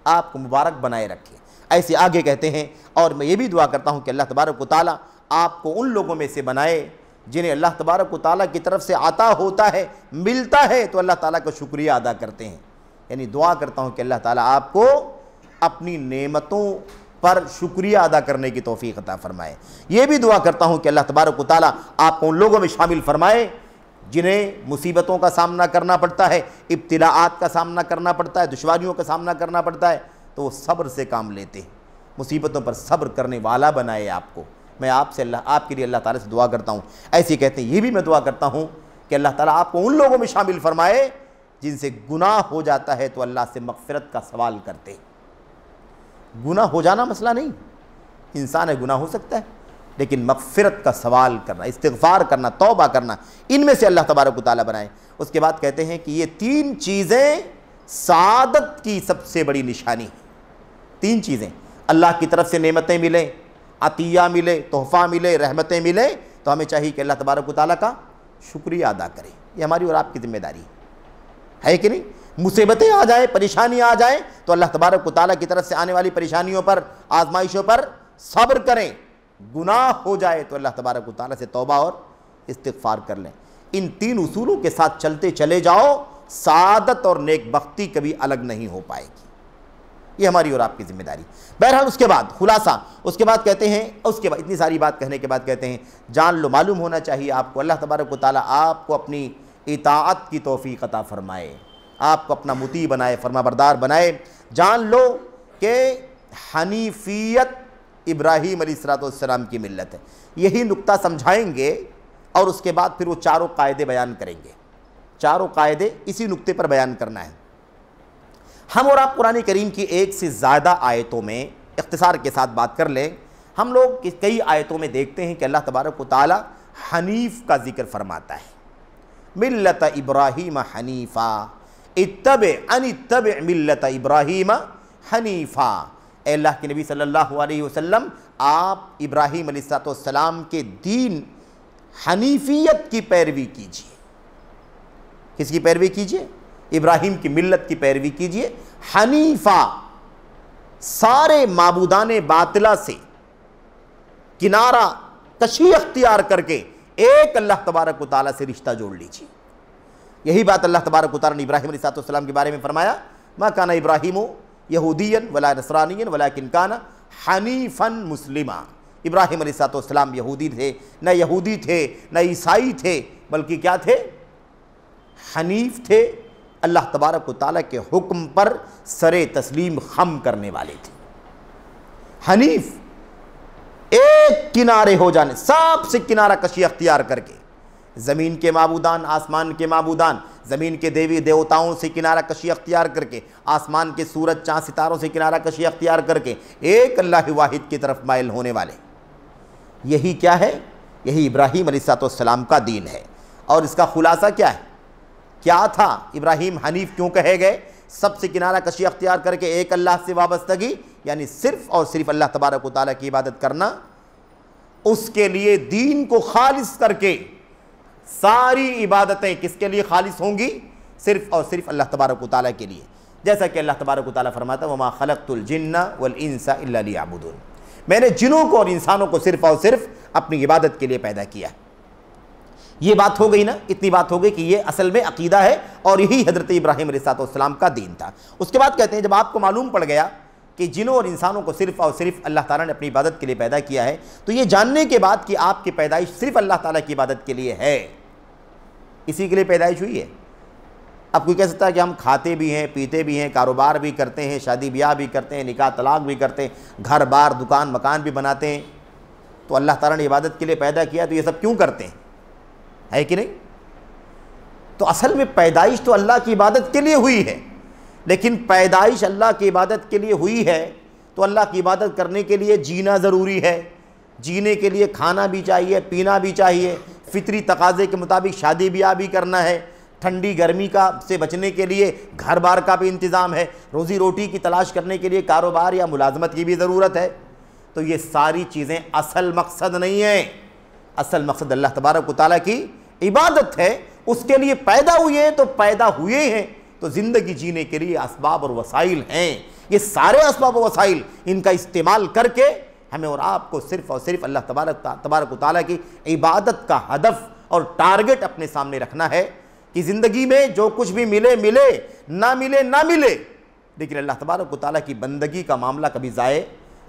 Speaker 1: آپ کو مبارک بنائے رکھے۔ ایسے آگے کہتے ہیں اور میں یہ بھی دعا کرتا ہوں کہ اللہ تبارک و تعالیٰ آپ کو ان لوگوں میں سے بنائے جنہیں اللہ تبارک و تعالیٰ کی طرف سے عطا ہوتا ہے، ملتا ہے تو اللہ تعالیٰ کا شکریہ ادا کرتے ہیں۔ یعنی دعا کرتا ہوں کہ اللہ تعالیٰ آپ کو اپنی نعمتوں پر شکریہ ادا کرنے کی توفیق عطا فرمائے۔ یہ بھی دعا کرتا ہوں کہ اللہ تبارک و تعالیٰ آپ کو ان لوگوں میں شامل فرمائے جنہیں مصیبتوں کا سامنا کرنا پڑتا ہے، ابتلاءات کا سامنا کرنا پڑتا ہے، دشواریوں کا سامنا کرنا پڑتا ہے، تو وہ صبر سے کام لیتے ہیں، مصیبتوں پر صبر کرنے والا بنائے آپ کو۔ میں آپ کے لیے اللہ تعالیٰ سے دعا کرتا ہوں۔ ایسے کہتے ہیں یہ بھی میں دعا کرتا ہوں کہ اللہ تعالیٰ آپ کو ان لوگوں میں شامل فرمائے جن سے گناہ ہو جاتا ہے تو اللہ سے مغفرت کا سوال کرتے۔ گناہ ہو جانا مسئلہ نہیں، انسان ہے گناہ ہو سکتا ہے، لیکن مغفرت کا سوال کرنا، استغفار کرنا، توبہ کرنا، ان میں سے اللہ تبارک و تعالیٰ بنائے۔ اس کے بعد کہتے ہیں کہ یہ تین چیزیں سعادت کی سب سے بڑی نشانی ہیں۔ تین چیزیں، اللہ کی طرف سے نعمتیں ملیں، عطیہ ملے، تحفہ ملے، رحمتیں ملیں، تو ہمیں چاہیے کہ اللہ تبارک و تعالیٰ کا شکریہ ادا کریں۔ یہ ہماری اور آپ کی ذمہ داری ہے کہ نہیں؟ مصیبتیں آ جائیں، پریشانیاں آ جائیں تو اللہ تبارک و تعالیٰ کی طرف سے آنے والی پریشانیوں پر، آزمائشوں پر صبر کریں۔ گناہ ہو جائے تو اللہ تبارک و تعالیٰ سے توبہ اور استغفار کر لیں۔ ان تین اصولوں کے ساتھ چلتے چلے جاؤ، سعادت اور نیک بختی کبھی الگ نہیں ہو پائے گی۔ یہ ہماری اور آپ کی ذمہ داری۔ بہرحال اس کے بعد خلاصہ، اس کے بعد کہتے ہیں، اس کے بعد اتنی ساری بات کہنے کے بعد کہتے ہیں جان لو، معلوم ہونا چاہیے آپ کو، اللہ تبارک و تعالیٰ آپ کو اپنی اطاعت کی توفیق عطا فرمائے، آپ کو اپنا مطیع بنائے، فرما بردار بنائے۔ جان لو کہ حنیفیت ابراہیم علیہ السلام کی ملت ہے، یہی نقطہ سمجھائیں گے اور اس کے بعد پھر وہ چاروں قاعدے بیان کریں گے۔ چاروں قاعدے اسی نقطے پر بیان کرنا ہے۔ ہم اور آپ قرآن کریم کی ایک سے زیادہ آیتوں میں اختصار کے ساتھ بات کر لیں۔ ہم لوگ کئی آیتوں میں دیکھتے ہیں کہ اللہ تبارک و تعالی حنیف کا ذکر فرماتا ہے، ملت ابراہیم حنیفا، اتبع ملت ابراہیم حنیفا۔ اے اللہ کے نبی صلی اللہ علیہ وسلم، آپ ابراہیم علیہ السلام کے دین حنیفیت کی پیروی کیجیے۔ کس کی پیروی کیجیے؟ ابراہیم کی ملت کی پیروی کیجیے۔ حنیفہ، سارے معبودان باطلہ سے کنارہ کشی اختیار کر کے ایک اللہ تبارک و تعالیٰ سے رشتہ جوڑ لیجیے۔ یہی بات اللہ تبارک و تعالیٰ نے ابراہیم علیہ السلام کے بارے میں فرمایا، ما کان ابراہیم یہودیا ولا نصرانیا ولیکن کان حنیفا مسلما۔ ابراہیم علیہ السلام یہودی تھے، نہ یہودی تھے نہ عیسائی تھے، بلکہ کیا تھے؟ حنیف تھے، اللہ تبارک و تعالیٰ کے حکم پر سر تسلیم خم کرنے والے تھے۔ حنیف، ایک کنارے ہو جانے، سب سے کنارہ کشی اختیار کر کے، زمین کے معبودان، آسمان کے معبودان، زمین کے دیوی دیوتاؤں سے کنارہ کشی اختیار کر کے، آسمان کے سورج چاند ستاروں سے کنارہ کشی اختیار کر کے ایک اللہ واحد کی طرف مائل ہونے والے، یہی کیا ہے؟ یہی ابراہیم علیہ السلام کا دین ہے۔ اور اس کا خلاصہ کیا ہے؟ کیا تھا ابراہیم حنیف کیوں کہے گئے؟ سب سے کنارہ کشی اختیار کر کے ایک اللہ سے وابستگی، یعنی صرف اور صرف اللہ تبارک و تعالیٰ کی عبادت کرنا، اس کے لیے دین کو خالص کر کے ساری عبادتیں کس کے لیے خالص ہوں گی؟ صرف اور صرف اللہ تبارک و تعالیٰ کے لیے۔ جیسا کہ اللہ تبارک و تعالیٰ فرماتا ہے وَمَا خَلَقْتُ الْجِنَّ وَالْإِنسَ إِلَّا لِيَعْبُدُونَ، میں نے جنوں کو اور انسانوں کو صرف اور صرف اپنی عبادت کے لیے پیدا کیا۔ یہ بات ہو گئی نا، اتنی بات ہو گئی کہ یہ اصل میں عقیدہ ہے اور یہی حضرت ابراہیم علیہ السلام کا دین تھا۔ اس کے بعد کہتے ہیں جب آپ کو معلوم پڑ گیا کہ جنوں اور انسانوں کو صرف اور صرف اللہ تعالیٰ نے اپنی عبادت کے لیے پیدا کیا ہے، تو یہ جاننے کے بعد کہ آپ کی پیدائش صرف اللہ تعالیٰ کی عبادت کے لیے ہے، اسی کے لیے پیدائش ہوئی ہے۔ اب کوئی کہہ سکتا ہے کہ ہم کھاتے بھی ہیں، پیتے بھی ہیں، کاروبار بھی کرتے ہیں، شادی بیاہ بھی کرتے ہیں، نکاح طلاق بھی کرتے ہیں، گھر بار دکان مکان بھی بناتے ہیں، تو اللہ تعالیٰ نے عبادت کے لیے پیدا کیا تو یہ سب کیوں کرتے ہیں؟ ہے کہ نہیں؟ تو اصل میں پیدائش تو اللہ کی عبادت کے لیے ہوئی ہے، لیکن پیدائش اللہ کی عبادت کے لیے ہوئی ہے تو اللہ کی عبادت کرنے کے لیے جینا ضروری ہے، جینے کے لیے کھانا بھی چاہیے، پینا بھی چاہیے، فطری تقاضے کے مطابق شادی بیاہ بھی کرنا ہے، ٹھنڈی گرمی کا سے بچنے کے لیے گھر بار کا بھی انتظام ہے، روزی روٹی کی تلاش کرنے کے لیے کاروبار یا ملازمت کی بھی ضرورت ہے۔ تو یہ ساری چیزیں اصل مقصد نہیں ہیں، اصل مقصد اللہ تبارک و تعالیٰ کی عبادت ہے، اس کے لیے پیدا ہوئے ہیں تو پیدا ہوئے ہیں تو زندگی جینے کے لیے اسباب اور وسائل ہیں، یہ سارے اسباب و وسائل ان کا استعمال کر کے ہمیں اور آپ کو صرف اور صرف اللہ تبارک و تعالیٰ کی عبادت کا ہدف اور ٹارگٹ اپنے سامنے رکھنا ہے کہ زندگی میں جو کچھ بھی ملے ملے، نہ ملے نہ ملے، لیکن اللہ تبارک و تعالیٰ کی بندگی کا معاملہ کبھی ضائع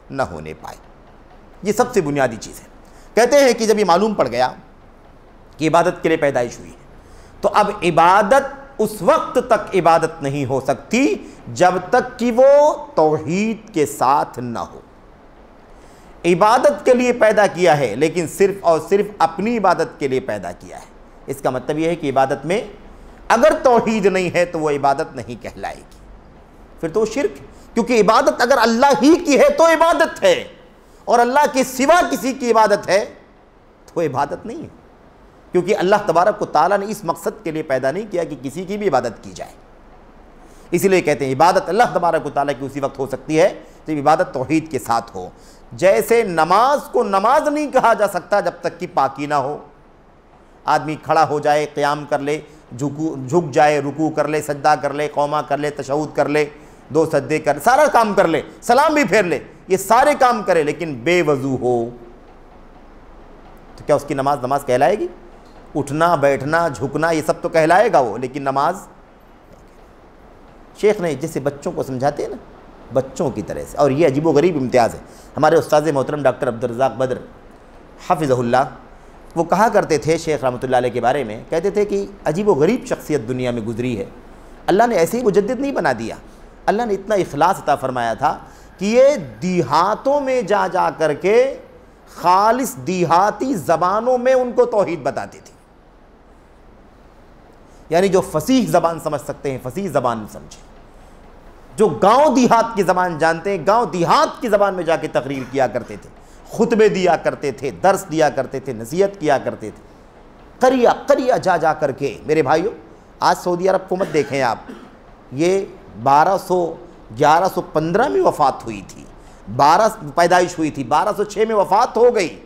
Speaker 1: نہ ہونے پائے۔ یہ سب سے بنیادی چیز ہے۔ کہتے ہیں کہ جب یہ معلوم پڑ گیا کہ عبادت کے لیے پیدائش ہوئی ہے تو اب عبادت اس وقت تک عبادت نہیں ہو سکتی جب تک کہ وہ توحید کے ساتھ نہ ہو۔ عبادت کے لیے پیدا کیا ہے لیکن صرف اور صرف اپنی عبادت کے لیے پیدا کیا ہے، اس کا مطلب یہ ہے کہ عبادت میں اگر توحید نہیں ہے تو وہ عبادت نہیں کہلائے گی، پھر تو شرک ہے، کیونکہ عبادت اگر اللہ ہی کی ہے تو عبادت ہے، اور اللہ کے سوا کسی کی عبادت ہے تو عبادت نہیں ہے، کیونکہ اللہ تبارک و تعالیٰ نے اس مقصد کے لیے پیدا نہیں کیا کہ کسی کی بھی عبادت کی جائے۔ اسی لیے کہتے ہیں عبادت اللہ تبارک و تعالیٰ کی اسی وقت ہو سکتی ہے جب عبادت توحید کے ساتھ ہو۔ جیسے نماز کو نماز نہیں کہا جا سکتا جب تک کہ پاکی نہ ہو، آدمی کھڑا ہو جائے، قیام کر لے، جھک جائے، رکوع کر لے، سجدہ کر لے، قومہ کر لے، تشہد کر لے، 2 سجدے کر، سارا کام کر لے، سلام بھی پھیر لے، یہ سارے کام کرے لیکن بے وضو ہو تو کیا اس کی نماز کہلائے گی؟ اٹھنا بیٹھنا جھکنا یہ سب تو کہلائے گا وہ، لیکن نماز۔ شیخ نے جیسے بچوں کو سمجھاتے ہیں نا بچوں کی طرح سے. اور یہ عجیب و غریب امتیاز ہے. ہمارے استاذ محترم ڈاکٹر عبدالرزاق بدر حفظہ اللہ وہ کہا کرتے تھے شیخ رحمۃ اللہ علیہ کے بارے میں, کہتے تھے کہ عجیب و غریب شخصیت دنیا میں گزری ہے. اللہ نے ایسے ہی مجدد نہیں بنا دیا, اللہ نے اتنا اخلاص عطا فرمایا تھا کہ یہ دیہاتوں میں جا جا کر کے خالص دیہاتی زبانوں میں ان کو توحید بتاتی تھی. یعنی جو فصیح زبان سمجھ سکتے ہیں فصیح زبان سمجھیں, جو گاؤں دیہات کی زبان جانتے ہیں گاؤں دیہات کی زبان میں جا کے تقریر کیا کرتے تھے, خطبے دیا کرتے تھے, درس دیا کرتے تھے, نصیحت کیا کرتے تھے, قریہ قریہ جا جا کر کے. میرے بھائیو, آج سعودی عرب کو مت دیکھیں آپ, یہ 1115 میں وفات ہوئی تھی, 12 پیدائش ہوئی تھی, 1206 میں وفات ہو گئی.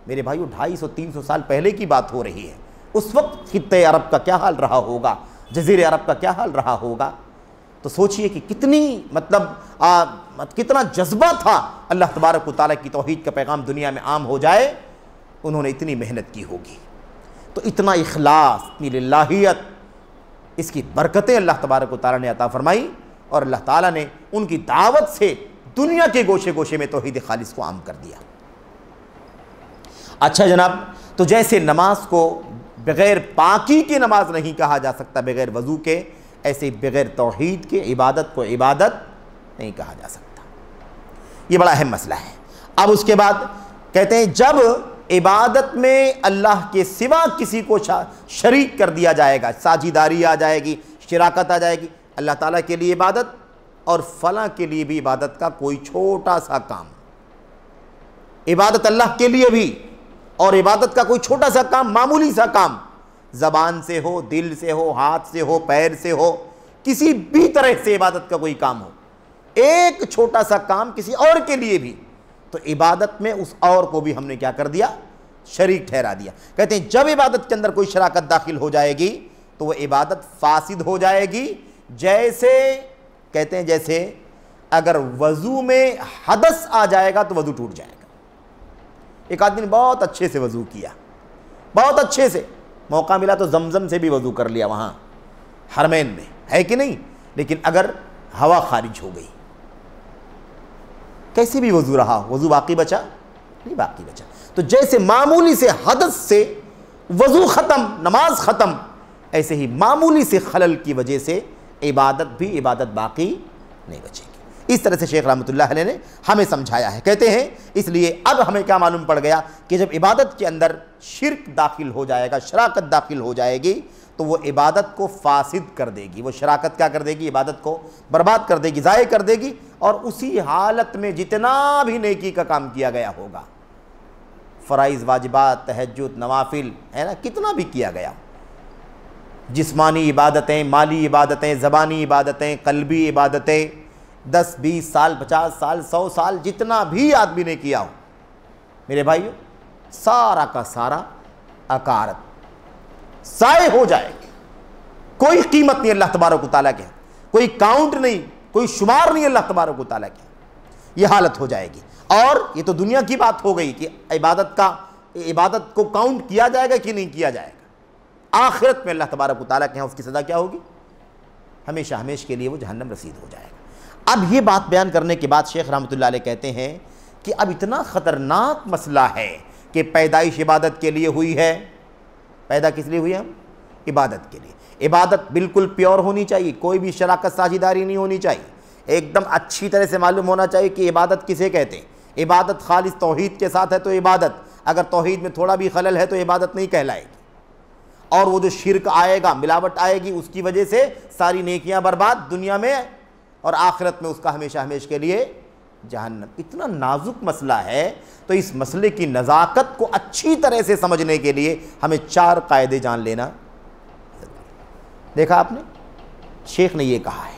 Speaker 1: میرے بھائیو 250-300 سال پہلے کی بات ہو رہی ہے. اس وقت خطے عرب کا کیا حال رہا ہوگا, جزیرے عرب کا کیا حال رہا ہوگا. تو سوچئے کہ کتنی کتنا جذبہ تھا اللہ تبارک و تعالیٰ کی توحید کا پیغام دنیا میں عام ہو جائے. انہوں نے اتنی محنت کی ہوگی. تو اتنا اخلاص, اتنی للہیت, اس کی برکتیں اللہ تبارک و تعالیٰ نے عطا فرمائی, اور اللہ تعالیٰ نے ان کی دعوت سے دنیا کے گوشے گوشے میں توحید خالص کو عام کر دیا. اچھا جناب, تو جیسے نماز کو بغیر پاکی کی نماز نہیں کہا جا سکتا, بغیر وضو کے, ایسے ہی بغیر توحید کے عبادت کو عبادت نہیں کہا جا سکتا. یہ بڑا اہم مسئلہ ہے. اب اس کے بعد کہتے ہیں جب عبادت میں اللہ کے سوا کسی کو شریک کر دیا جائے گا, ساجیداری آ جائے گی, شراکت آ جائے گی, اللہ تعالیٰ کے لیے عبادت اور فلاں کے لیے بھی عبادت کا کوئی چھوٹا سا کام, عبادت اللہ کے لیے بھی اور عبادت کا کوئی چھوٹا سا کام, معمولی سا کام, زبان سے ہو, دل سے ہو, ہاتھ سے ہو, پیر سے ہو, کسی بھی طرح سے عبادت کا کوئی کام ہو, ایک چھوٹا سا کام کسی اور کے لیے بھی, تو عبادت میں اس اور کو بھی ہم نے کیا کر دیا, شریک ٹھہرا دیا. کہتے ہیں جب عبادت کے اندر کوئی شراکت داخل ہو جائے گی تو وہ عبادت فاسد ہو جائے گی. جیسے کہتے ہیں جیسے اگر وضو میں حدث آ جائے گا تو وضو ٹوٹ جائے گا. ایک آدمی نے بہت اچھے سے وضو کیا, بہت اچھے سے, موقع ملا تو زمزم سے بھی وضو کر لیا وہاں حرمین میں, ہے کہ نہیں, لیکن اگر ہوا خارج ہو گئی, کیسے بھی وضو رہا, وضو باقی بچا نہیں, باقی بچا. تو جیسے معمولی سے حدث سے وضو ختم, نماز ختم, ایسے ہی معمولی سے خلل کی وجہ سے عبادت بھی عبادت باقی نہیں بچے گی. اس طرح سے شیخ رحمۃ اللہ علیہ نے ہمیں سمجھایا ہے. کہتے ہیں اس لیے اب ہمیں کیا معلوم پڑ گیا کہ جب عبادت کے اندر شرک داخل ہو جائے گا, شراکت داخل ہو جائے گی, تو وہ عبادت کو فاسد کر دے گی, وہ شراکت کیا کر دے گی, عبادت کو برباد کر دے گی, ضائع کر دے گی. اور اسی حالت میں جتنا بھی نیکی کا کام کیا گیا ہوگا, فرائض, واجبات, تہجد, نوافل, ہے نا, کتنا بھی کیا گیا, جسمانی عبادتیں, مالی عبادتیں, زبانی عبادتیں, قلبی عبادتیں, 10, 20 سال, 50 سال, 100 سال, جتنا بھی آدمی نے کیا ہو, میرے بھائیو, سارا کا سارا اکارت ضائع ہو جائے گا. کوئی قیمت نہیں اللہ تبارک و تعالیٰ کے, کوئی کاؤنٹ نہیں, کوئی شمار نہیں اللہ تبارک و تعالیٰ کے. یہ حالت ہو جائے گی. اور یہ تو دنیا کی بات ہو گئی کہ عبادت کو کاؤنٹ کیا جائے گا کہ نہیں کیا جائے گا. آخرت میں اللہ تبارک و تعالیٰ کے ہاں اس کی سزا کیا ہوگی, ہمیشہ ہمیشہ کے لیے وہ جہنم رسید ہو جائے گا. اب یہ بات بیان کرنے کے بعد شیخ رحمۃ اللہ علیہ کہتے ہیں کہ اب اتنا خطرناک مسئلہ ہے کہ پیدائش عبادت کے لیے ہوئی ہے. پیدا کس لیے ہوئی ہے ہم, عبادت کے لیے. عبادت بالکل پیور ہونی چاہیے, کوئی بھی شراکت ساجیداری نہیں ہونی چاہیے, ایک دم اچھی طرح سے معلوم ہونا چاہیے کہ عبادت کسے کہتے ہیں. عبادت خالص توحید کے ساتھ ہے تو عبادت, اگر توحید میں تھوڑا بھی خلل ہے تو عبادت نہیں کہلائے گی. اور وہ جو شرک آئے گا, ملاوٹ آئے گی, اس کی وجہ سے ساری نیکیاں برباد دنیا میں, اور آخرت میں اس کا ہمیشہ ہمیشہ کے لیے جہنم. اتنا نازک مسئلہ ہے, تو اس مسئلے کی نزاکت کو اچھی طرح سے سمجھنے کے لیے ہمیں 4 قاعدے جان لینا. دیکھا آپ نے, شیخ نے یہ کہا ہے.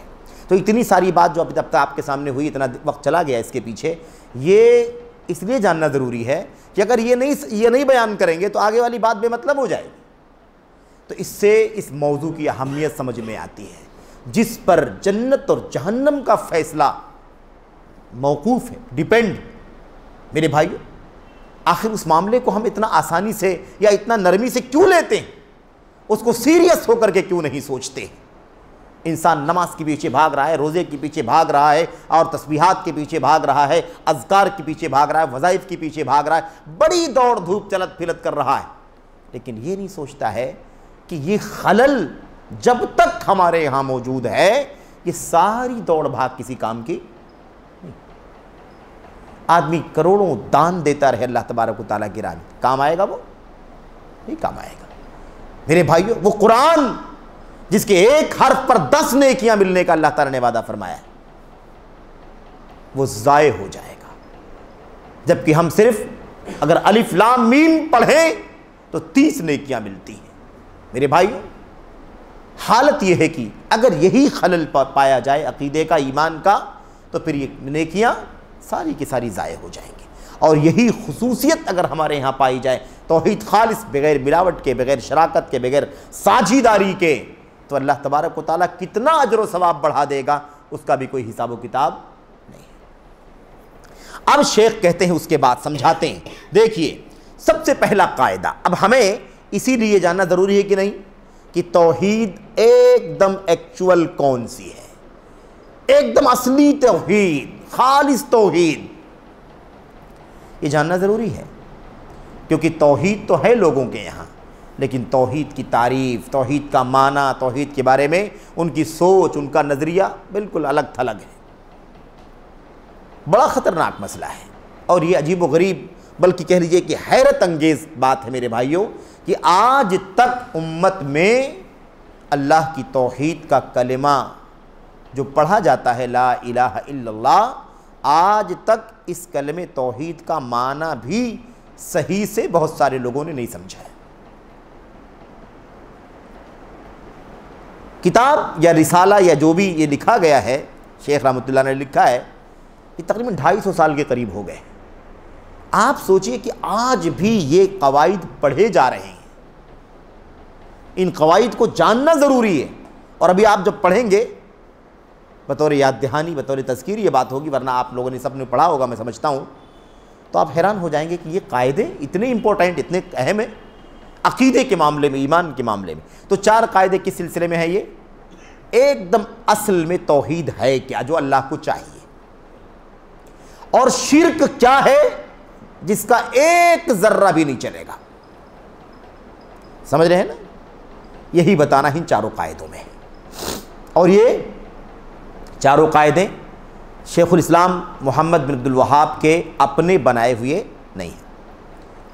Speaker 1: تو اتنی ساری بات جو ابھی تک آپ کے سامنے ہوئی, اتنا وقت چلا گیا اس کے پیچھے, یہ اس لیے جاننا ضروری ہے کہ اگر یہ نہیں بیان کریں گے تو آگے والی بات بے مطلب ہو جائے گی. تو اس سے اس موضوع کی اہمیت سمجھ میں آتی ہے, جس پر جنت اور جہنم کا فیصلہ موقوف ہے, ڈیپینڈ. میرے بھائیو, آخر اس معاملے کو ہم اتنا آسانی سے یا اتنا نرمی سے کیوں لیتے ہیں, اس کو سیریس ہو کر کے کیوں نہیں سوچتے. انسان نماز کے پیچھے بھاگ رہا ہے، روزے کے پیچھے بھاگ رہا ہے، اور تسبیحات کے پیچھے بھاگ رہا ہے، اذکار کے پیچھے بھاگ رہا ہے، وظائف کے پیچھے بھاگ رہا ہے، بڑی دوڑ دھوپ چلت پھلت کر رہا ہے، لیکن یہ نہیں سوچتا ہے کہ یہ خلل جب تک ہمارے یہاں موجود ہے یہ ساری دوڑ بھاگ کسی کام کی نہیں۔ آدمی کروڑوں دان دیتا رہے اللہ تبارک و تعالیٰ کی راہ میں، کام آئے گا؟ وہ نہیں کام آئے گا میرے بھائیو۔ وہ قرآن جس کے ایک حرف پر 10 نیکیاں ملنے کا اللہ تعالیٰ نے وعدہ فرمایا ہے، وہ ضائع ہو جائے گا، جبکہ ہم صرف اگر الف لام میم پڑھیں تو 30 نیکیاں ملتی ہیں۔ میرے بھائیو، حالت یہ ہے کہ اگر یہی خلل پایا جائے عقیدے کا، ایمان کا، تو پھر یہ نیکیاں ساری کی ساری ضائع ہو جائیں گی۔ اور یہی خصوصیت اگر ہمارے یہاں پائی جائے، توحید خالص، بغیر ملاوٹ کے، بغیر شراکت کے، بغیر ساجھیداری کے، تو اللہ تبارک و تعالیٰ کتنا اجر و ثواب بڑھا دے گا اس کا بھی کوئی حساب و کتاب نہیں۔ اب شیخ کہتے ہیں، اس کے بعد سمجھاتے ہیں، دیکھیے سب سے پہلا قاعدہ، اب ہمیں اسی لیے جاننا ضروری ہے کہ نہیں کہ توحید ایک دم ایکچول کون سی ہے، ایک دم اصلی توحید، خالص توحید، یہ جاننا ضروری ہے، کیونکہ توحید تو ہے لوگوں کے یہاں، لیکن توحید کی تعریف، توحید کا معنی، توحید کے بارے میں ان کی سوچ، ان کا نظریہ بالکل الگ تھلگ ہے۔ بڑا خطرناک مسئلہ ہے، اور یہ عجیب و غریب، بلکہ کہہ لیجئے کہ حیرت انگیز بات ہے میرے بھائیوں، کہ آج تک امت میں اللہ کی توحید کا کلمہ جو پڑھا جاتا ہے، لا الہ الا اللہ، آج تک اس کلمہ توحید کا معنی بھی صحیح سے بہت سارے لوگوں نے نہیں سمجھا ہے۔ کتاب یا رسالہ یا جو بھی یہ لکھا گیا ہے، شیخ رحمۃ اللہ نے لکھا ہے، یہ تقریباً 250 سال کے قریب ہو گئے۔ آپ سوچئے کہ آج بھی یہ قواعد پڑھے جا رہے ہیں، ان قواعد کو جاننا ضروری ہے، اور ابھی آپ جب پڑھیں گے بطور یاد دہانی، بطور تذکیر یہ بات ہوگی، ورنہ آپ لوگوں نے سب نے پڑھا ہوگا میں سمجھتا ہوں، تو آپ حیران ہو جائیں گے کہ یہ قاعدے اتنے امپورٹنٹ، اتنے اہم ہیں عقیدے کے معاملے میں، ایمان کے معاملے میں۔ تو 4 قاعدے کس سلسلے میں ہے یہ؟ ایک دم اصل میں توحید ہے کیا جو اللہ کو چاہیے، اور شرک کیا ہے جس کا ایک ذرہ بھی نہیں چلے گا، سمجھ رہے ہیں نا؟ یہی بتانا ان 4 قاعدوں میں ہے، اور یہ 4 قاعدے شیخ الاسلام محمد بن عبد الوہاب کے اپنے بنائے ہوئے نہیں ہیں،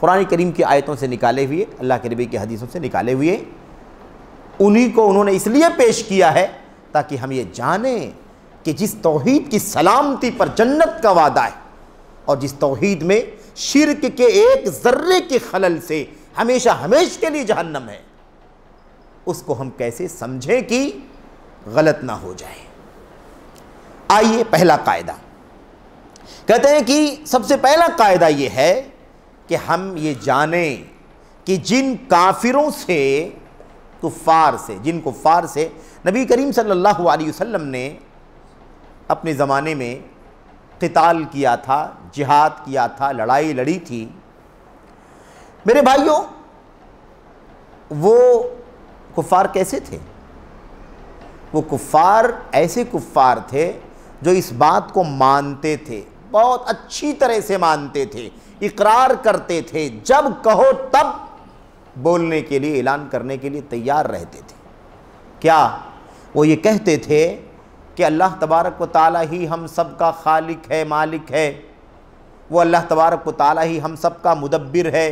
Speaker 1: قرآن کریم کی آیتوں سے نکالے ہوئے، اللہ کے نبی کی حدیثوں سے نکالے ہوئے، انہی کو انہوں نے اس لیے پیش کیا ہے تاکہ ہم یہ جانیں کہ جس توحید کی سلامتی پر جنت کا وعدہ ہے، اور جس توحید میں شرک کے ایک ذرے کے خلل سے ہمیشہ ہمیشہ کے لیے جہنم ہے، اس کو ہم کیسے سمجھیں کہ غلط نہ ہو جائے۔ آئیے پہلا قاعدہ کہتے ہیں کہ سب سے پہلا قاعدہ یہ ہے کہ ہم یہ جانیں کہ جن کافروں سے، جن کفار سے نبی کریم صلی اللہ علیہ وسلم نے اپنے زمانے میں قتال کیا تھا، جہاد کیا تھا، لڑائی لڑی تھی، میرے بھائیوں وہ کفار کیسے تھے؟ وہ کفار ایسے کفار تھے جو اس بات کو مانتے تھے، بہت اچھی طرح سے مانتے تھے، اقرار کرتے تھے، جب کہو تب بولنے کے لیے، اعلان کرنے کے لیے تیار رہتے تھے۔ کیا وہ یہ کہتے تھے کہ اللہ تبارک و تعالیٰ ہی ہم سب کا خالق ہے، مالک ہے، وہ اللہ تبارک و تعالیٰ ہی ہم سب کا مدبر ہے،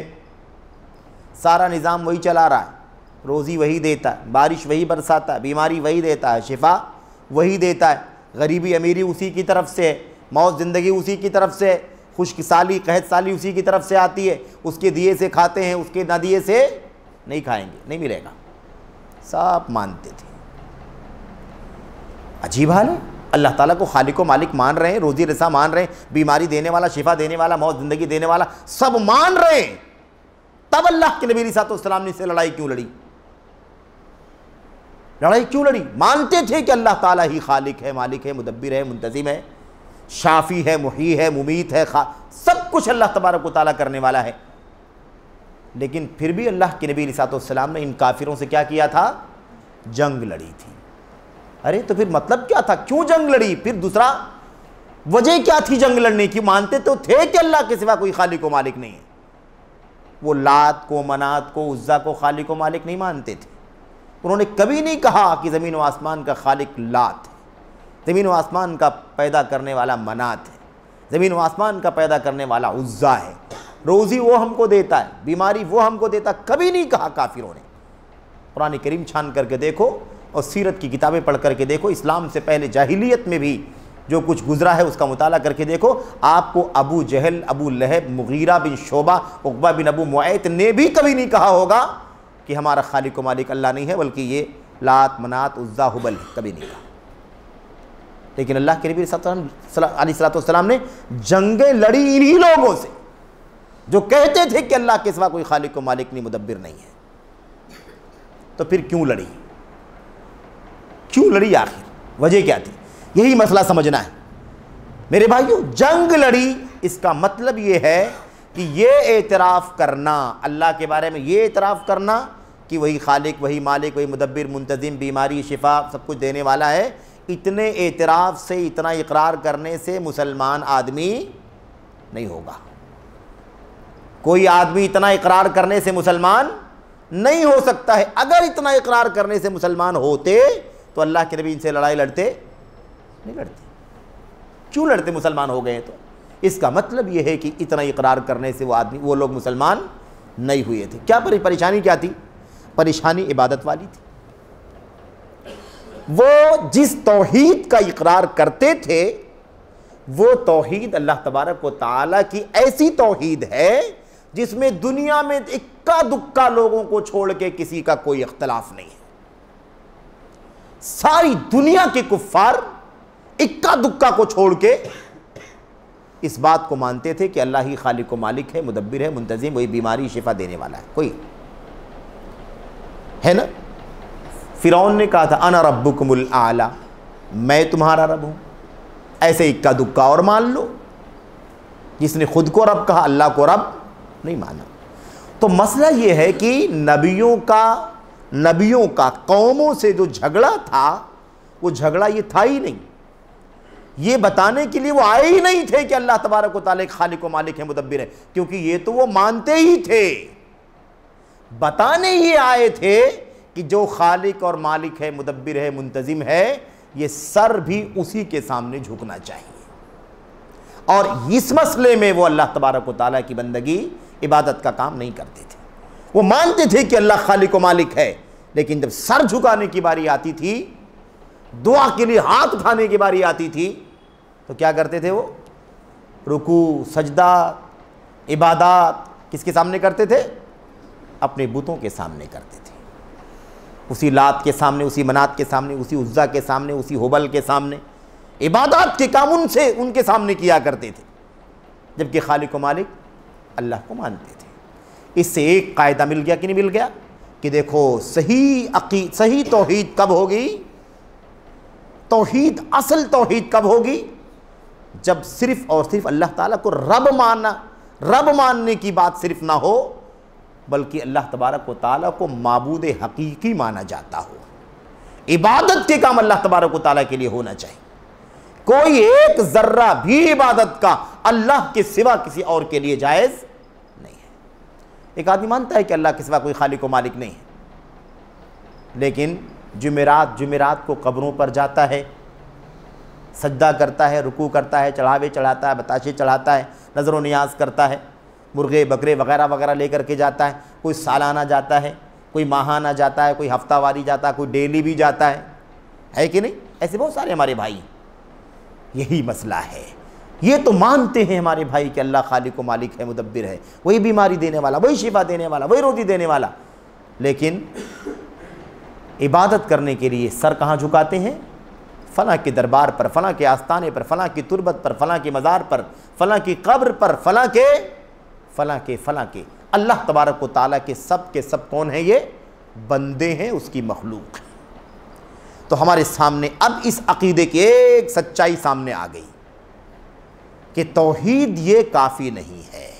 Speaker 1: سارا نظام وہی چلا رہا ہے، روزی وہی دیتا ہے، بارش وہی برساتا ہے، بیماری وہی دیتا ہے، شفا وہی دیتا ہے، غریبی امیری اسی کی طرف سے ہے، موت زندگی اسی کی طرف سے ہے، خشک سالی قحط سالی اسی کی طرف سے آتی ہے، اس کے دیے سے کھاتے ہیں، اس کے نہ دیے سے نہیں کھائیں گے، نہیں ملے گا، سب مانتے تھے۔ عجیب حال ہے، اللہ تعالیٰ کو خالق و مالک مان رہے ہیں، روزی رسا مان رہے ہیں، بیماری دینے والا، شفا دینے والا، موت زندگی دینے والا، سب مان رہے ہیں، تب اللہ کے نبی علیہ السلام نے اس سے لڑائی کیوں لڑی؟ لڑائی کیوں لڑی؟ مانتے تھے کہ اللہ تعالیٰ ہی خالق ہے، مالک ہے، مدبر ہے، منتظم ہے، شافی ہے، محیی ہے، ممیت ہے، سب کچھ اللہ تبارک و تعالیٰ کرنے والا ہے، لیکن پھر بھی اللہ کے نبی علیہ السلام نے ان کافروں سے کیا کیا تھا؟ جنگ لڑی تھی۔ ارے تو پھر مطلب کیا تھا، کیوں جنگ لڑی؟ پھر دوسرا وجہ کیا تھی جنگ لڑنے کی؟ مانتے تو تھے کہ اللہ کے سوا کوئی خالق و مالک نہیں ہے۔ وہ لات کو، منات کو، عزا کو خالق و مالک نہیں مانتے تھے۔ انہوں نے کبھی نہیں کہا کہ زمین و آسمان کا خالق لات ہے، زمین و آسمان کا پیدا کرنے والا منات ہے، زمین و آسمان کا پیدا کرنے والا عزا ہے، روزی وہ ہم کو دیتا ہے، بیماری وہ ہم کو دیتا، کبھی نہیں کہا کافروں نے۔ قرآن کریم چھان کر کے دیکھو اور سیرت کی کتابیں پڑھ کر کے دیکھو، اسلام سے پہلے جاہلیت میں بھی جو کچھ گزرا ہے اس کا مطالعہ کر کے دیکھو، آپ کو ابو جہل، ابو لہب، مغیرہ بن شعبہ، عقبہ بن ابو معیط نے بھی کبھی نہیں کہا ہوگا کہ ہمارا خالق و مالک اللہ نہیں ہے، بلکہ یہ لات، منات، عزا، ہبل ہے، کبھی نہیں کہا۔ لیکن اللہ کے نبی علیہ السلام نے جنگیں لڑی انہی لوگوں سے جو کہتے تھے کہ اللہ کے سوا کوئی خالق و مالک نہیں، مدبر نہیں ہے۔ تو پھر کیوں لڑی؟ کیوں لڑی آخر؟ وجہ کیا تھی؟ یہی مسئلہ سمجھنا ہے میرے بھائیو۔ جنگ لڑی اس کا مطلب یہ ہے کہ یہ اعتراف کرنا اللہ کے بارے میں، یہ اعتراف کرنا کہ وہی خالق، وہی مالک، وہی مدبر، منتظم، بیماری، شفا سب کچھ دینے والا ہے۔ اتنے اعتراف سے، اتنا اقرار کرنے سے مسلمان آدمی نہیں ہوگا۔ کوئی آدمی اتنا اقرار کرنے سے مسلمان نہیں ہو سکتا ہے۔ اگر اتنا اقرار کرنے سے مسلمان ہوتے تو اللہ کے نبی ان سے لڑائی لڑتے نہیں لڑتے۔ کیوں لڑتے؟ مسلمان ہو گئے تو۔ اس کا مطلب یہ ہے کہ اتنا اقرار کرنے سے وہ لوگ مسلمان نہیں ہوئے تھے۔ کیا پریشانی کیا تھی؟ پریشانی عبادت والی تھی۔ وہ جس توحید کا اقرار کرتے تھے وہ توحید اللہ تبارک و تعالیٰ کی ایسی توحید ہے جس میں دنیا میں اکا دکا لوگوں کو چھوڑ کے کسی کا کوئی اختلاف نہیں ہے۔ ساری دنیا کے کفار اکا دکا کو چھوڑ کے اس بات کو مانتے تھے کہ اللہ ہی خالق و مالک ہے، مدبر ہے، منتظم، وہی بیماری شفا دینے والا ہے، کوئی ہے نا۔ فرعون نے کہا تھا انا ربکم الاعلی، میں تمہارا رب ہوں۔ ایسے اکا دکا اور مان لو، جس نے خود کو رب کہا اللہ کو رب نہیں مانا۔ تو مسئلہ یہ ہے کہ نبیوں کا قوموں سے جو جھگڑا تھا وہ جھگڑا یہ تھا ہی نہیں، یہ بتانے کے لیے وہ آئے ہی نہیں تھے کہ اللہ تبارک و تعالیٰ خالق و مالک ہے، مدبر ہے، کیونکہ یہ تو وہ مانتے ہی تھے۔ بتانے ہی آئے تھے کہ جو خالق اور مالک ہے، مدبر ہے، منتظم ہے، یہ سر بھی اسی کے سامنے جھکنا چاہیے۔ اور اس مسئلے میں وہ اللہ تبارک و تعالیٰ کی بندگی، عبادت کا کام نہیں کرتے تھے۔ وہ مانتے تھے کہ اللہ خالق و مالک ہے، لیکن جب سر جھکانے کی باری آتی تھی، دعا کے لیے ہاتھ اٹھانے کی باری آتی تھی، تو کیا کرتے تھے؟ وہ رکوع، سجدہ، عبادات کس کے سامنے کرتے تھے؟ اپنے بتوں کے سامنے کرتے تھے، اسی لات کے سامنے، اسی منات کے سامنے، اسی عزا کے سامنے، اسی ہبل کے سامنے۔ عبادات کے کام ان کے سامنے کیا کرتے تھے، جبکہ خالق و مالک اللہ کو مانتے تھے۔ اس سے ایک قاعدہ مل گیا کہ نہیں مل گیا کہ دیکھو صحیح توحید کب ہوگی؟ توحید، اصل توحید کب ہوگی؟ جب صرف اور صرف اللہ تعالیٰ کو رب ماننے کی بات صرف نہ ہو، بلکہ اللہ تبارک و تعالیٰ کو معبود حقیقی مانا جاتا ہو۔ عبادت کے کام اللہ تبارک و تعالیٰ کے لیے ہونا چاہیے۔ کوئی ایک ذرہ بھی عبادت کا اللہ کے سوا کسی اور کے لیے جائز نہیں ہے۔ ایک آدمی مانتا ہے کہ اللہ کے سوا کوئی خالق و مالک نہیں ہے، لیکن جمعرات کو قبروں پر جاتا ہے، سجدہ کرتا ہے، رکوع کرتا ہے، چڑھاوے چڑھاتا ہے، بتاشے چڑھاتا ہے، نظر و نیاز کرتا ہے، مرغے بکرے وغیرہ وغیرہ لے کر کے جاتا ہے۔ کوئی سالانہ جاتا ہے، کوئی ماہانہ جاتا ہے، کوئی ہفتہ واری جاتا ہے، کوئی ڈیلی بھی جاتا ہے کہ نہیں؟ ایسے بہت سارے ہمارے بھائی۔ یہی مسئلہ ہے، یہ تو مانتے ہیں ہمارے بھائی کہ اللہ خالق و مالک ہے، مدبر ہے، وہی بیماری دینے والا، وہی شفا دینے والا، وہی روزی دینے والا، لیکن عبادت کرنے کے لیے سر کہاں جھکاتے ہیں؟ فلاں کے دربار پر، فلاں کے آستانے پر، فلاں کی تربت پر، فلاں کے مزار پر، فلاں کی قبر پر، فلاں کے اللہ تبارک و تعالیٰ کے سب کون ہیں؟ یہ بندے ہیں، اس کی مخلوق ہے۔ تو ہمارے سامنے اب اس عقیدے کی ایک سچائی سامنے آ گئی کہ توحید یہ کافی نہیں ہے،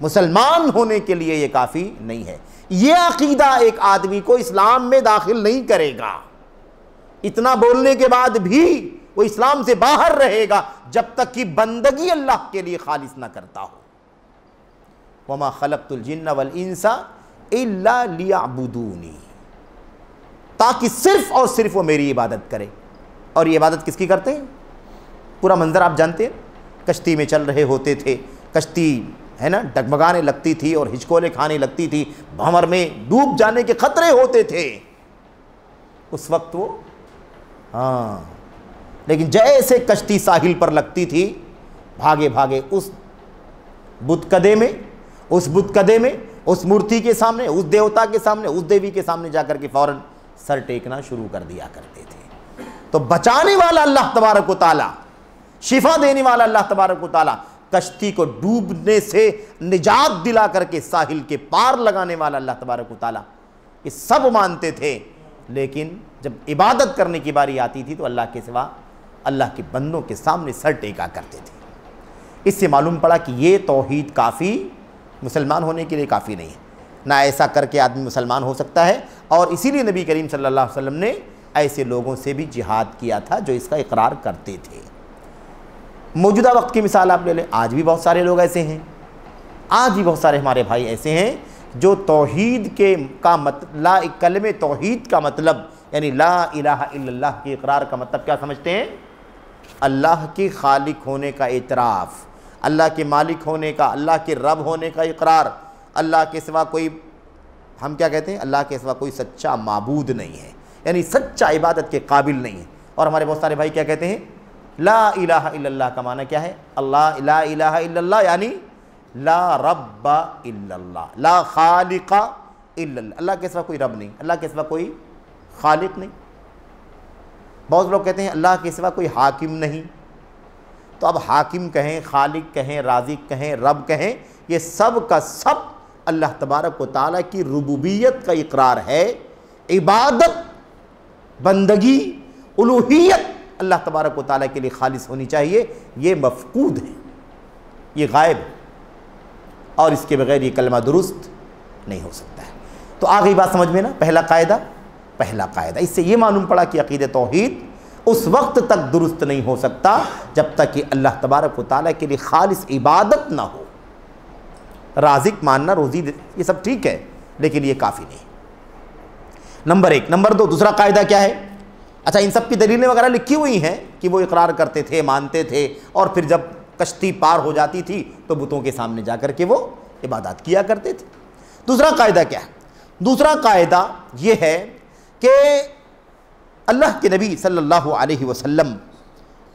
Speaker 1: مسلمان ہونے کے لیے یہ کافی نہیں ہے۔ یہ عقیدہ ایک آدمی کو اسلام میں داخل نہیں کرے گا۔ اتنا بولنے کے بعد بھی وہ اسلام سے باہر رہے گا جب تک کہ بندگی اللہ کے لیے خالص نہ کرتا ہو۔ وَمَا خَلَقْتُ الْجِنَّ وَالْإِنسَ إِلَّا لِيَعْبُدُونِ، تاکہ صرف اور صرف وہ میری عبادت کرے۔ اور یہ عبادت کس کی کرتے ہیں؟ پورا منظر آپ جانتے ہیں، کشتی میں چل رہے ہوتے تھے، کشتی ہے نا ڈگمگانے لگتی تھی اور ہچکولے کھانے لگتی تھی، بھنور میں ڈوب جانے کے خطرے ہوتے تھے اس وقت وہ لیکن جیسے کشتی ساحل پر لگتی تھی، بھاگے بھاگے اس بت کدے میں، اس مورتی کے سامنے، اس دیوتا کے سامنے، اس دیوی کے سامنے جا کر کے فوراً سر ٹیکنا شروع کر دیا کرتے تھے۔ تو بچانے والا اللہ تبارک و تعالیٰ، شفا دینے والا اللہ تبارک و تعالیٰ، کشتی کو ڈوبنے سے نجات دلا کر کے ساحل کے پار لگانے والا اللہ تبارک و تعالیٰ، یہ سب مانتے تھے۔ لیکن جب عبادت کرنے کی باری آتی تھی تو اللہ کے سوا اللہ کے بندوں کے سامنے سر ٹیکا کرتے تھے۔ اس سے معلوم پڑا کہ یہ توحید کافی مسلمان ہونے کے لیے کافی نہیں ہے، نہ ایسا کر کے آدمی مسلمان ہو سکتا ہے، اور اسی لیے نبی کریم صلی اللہ علیہ وسلم نے ایسے لوگوں سے بھی جہاد کیا تھا جو اس کا اقرار کرتے تھے۔ موجودہ وقت کی مثال آپ لے لیں، آج بھی بہت سارے لوگ ایسے ہیں، آج بھی بہت سارے ہمارے بھائی ایسے ہیں جو توحید کلمہ توحید کا مطلب یعنی لا الہ الا اللہ کے اقرار کا مطلب کیا سمجھتے ہیں؟ اللہ کے خالق ہونے کا اعتراف، اللہ کے مالک ہونے کا، اللہ کے رب ہونے کا اقرار، اللہ کے سوا کوئی، ہم کیا کہتے ہیں؟ اللہ کے سوا کوئی سچا معبود نہیں ہے، یعنی سچا عبادت کے قابل نہیں ہے۔ اور ہمارے بہت سارے بھائی کیا کہتے ہیں؟ لا الہ الا اللہ کا معنی کیا ہے؟ اللہ لا الہ الا اللہ یعنی لا رب الا اللہ، لا خالق الا اللہ، اللہ کے سوا کوئی رب نہیں، اللہ کے سوا کوئی خالق نہیں۔ بہت لوگ کہتے ہیں اللہ کے سوا کوئی حاکم نہیں، تو اب حاکم کہیں، خالق کہیں، رازق کہیں، رب کہیں، یہ سب کا سب اللہ تبارک و تعالیٰ کی ربوبیت کا اقرار ہے۔ عبادت، بندگی، الوہیت اللہ تبارک و تعالیٰ کے لیے خالص ہونی چاہیے، یہ مفقود ہے، یہ غائب ہے، اور اس کے بغیر یہ کلمہ درست نہیں ہو سکتا ہے۔ تو آ گئی بات سمجھ میں نا؟ پہلا قاعدہ اس سے یہ معلوم پڑا کہ عقیدہ توحید اس وقت تک درست نہیں ہو سکتا جب تک کہ اللہ تبارک و تعالیٰ کے لیے خالص عبادت نہ ہو۔ رازق ماننا، روزی یہ سب ٹھیک ہے، لیکن یہ کافی نہیں۔ نمبر ایک۔ نمبر دو، دوسرا قاعدہ کیا ہے؟ اچھا، ان سب کی دلیلیں وغیرہ لکھی ہوئی ہیں کہ وہ اقرار کرتے تھے، مانتے تھے، اور پھر جب کشتی پار ہو جاتی تھی تو بتوں کے سامنے جا کر کے وہ عبادات کیا کرتے تھے۔ دوسرا قاعدہ کیا ہے؟ دوسرا قاعدہ یہ ہے کہ اللہ کے نبی صلی اللہ علیہ وسلم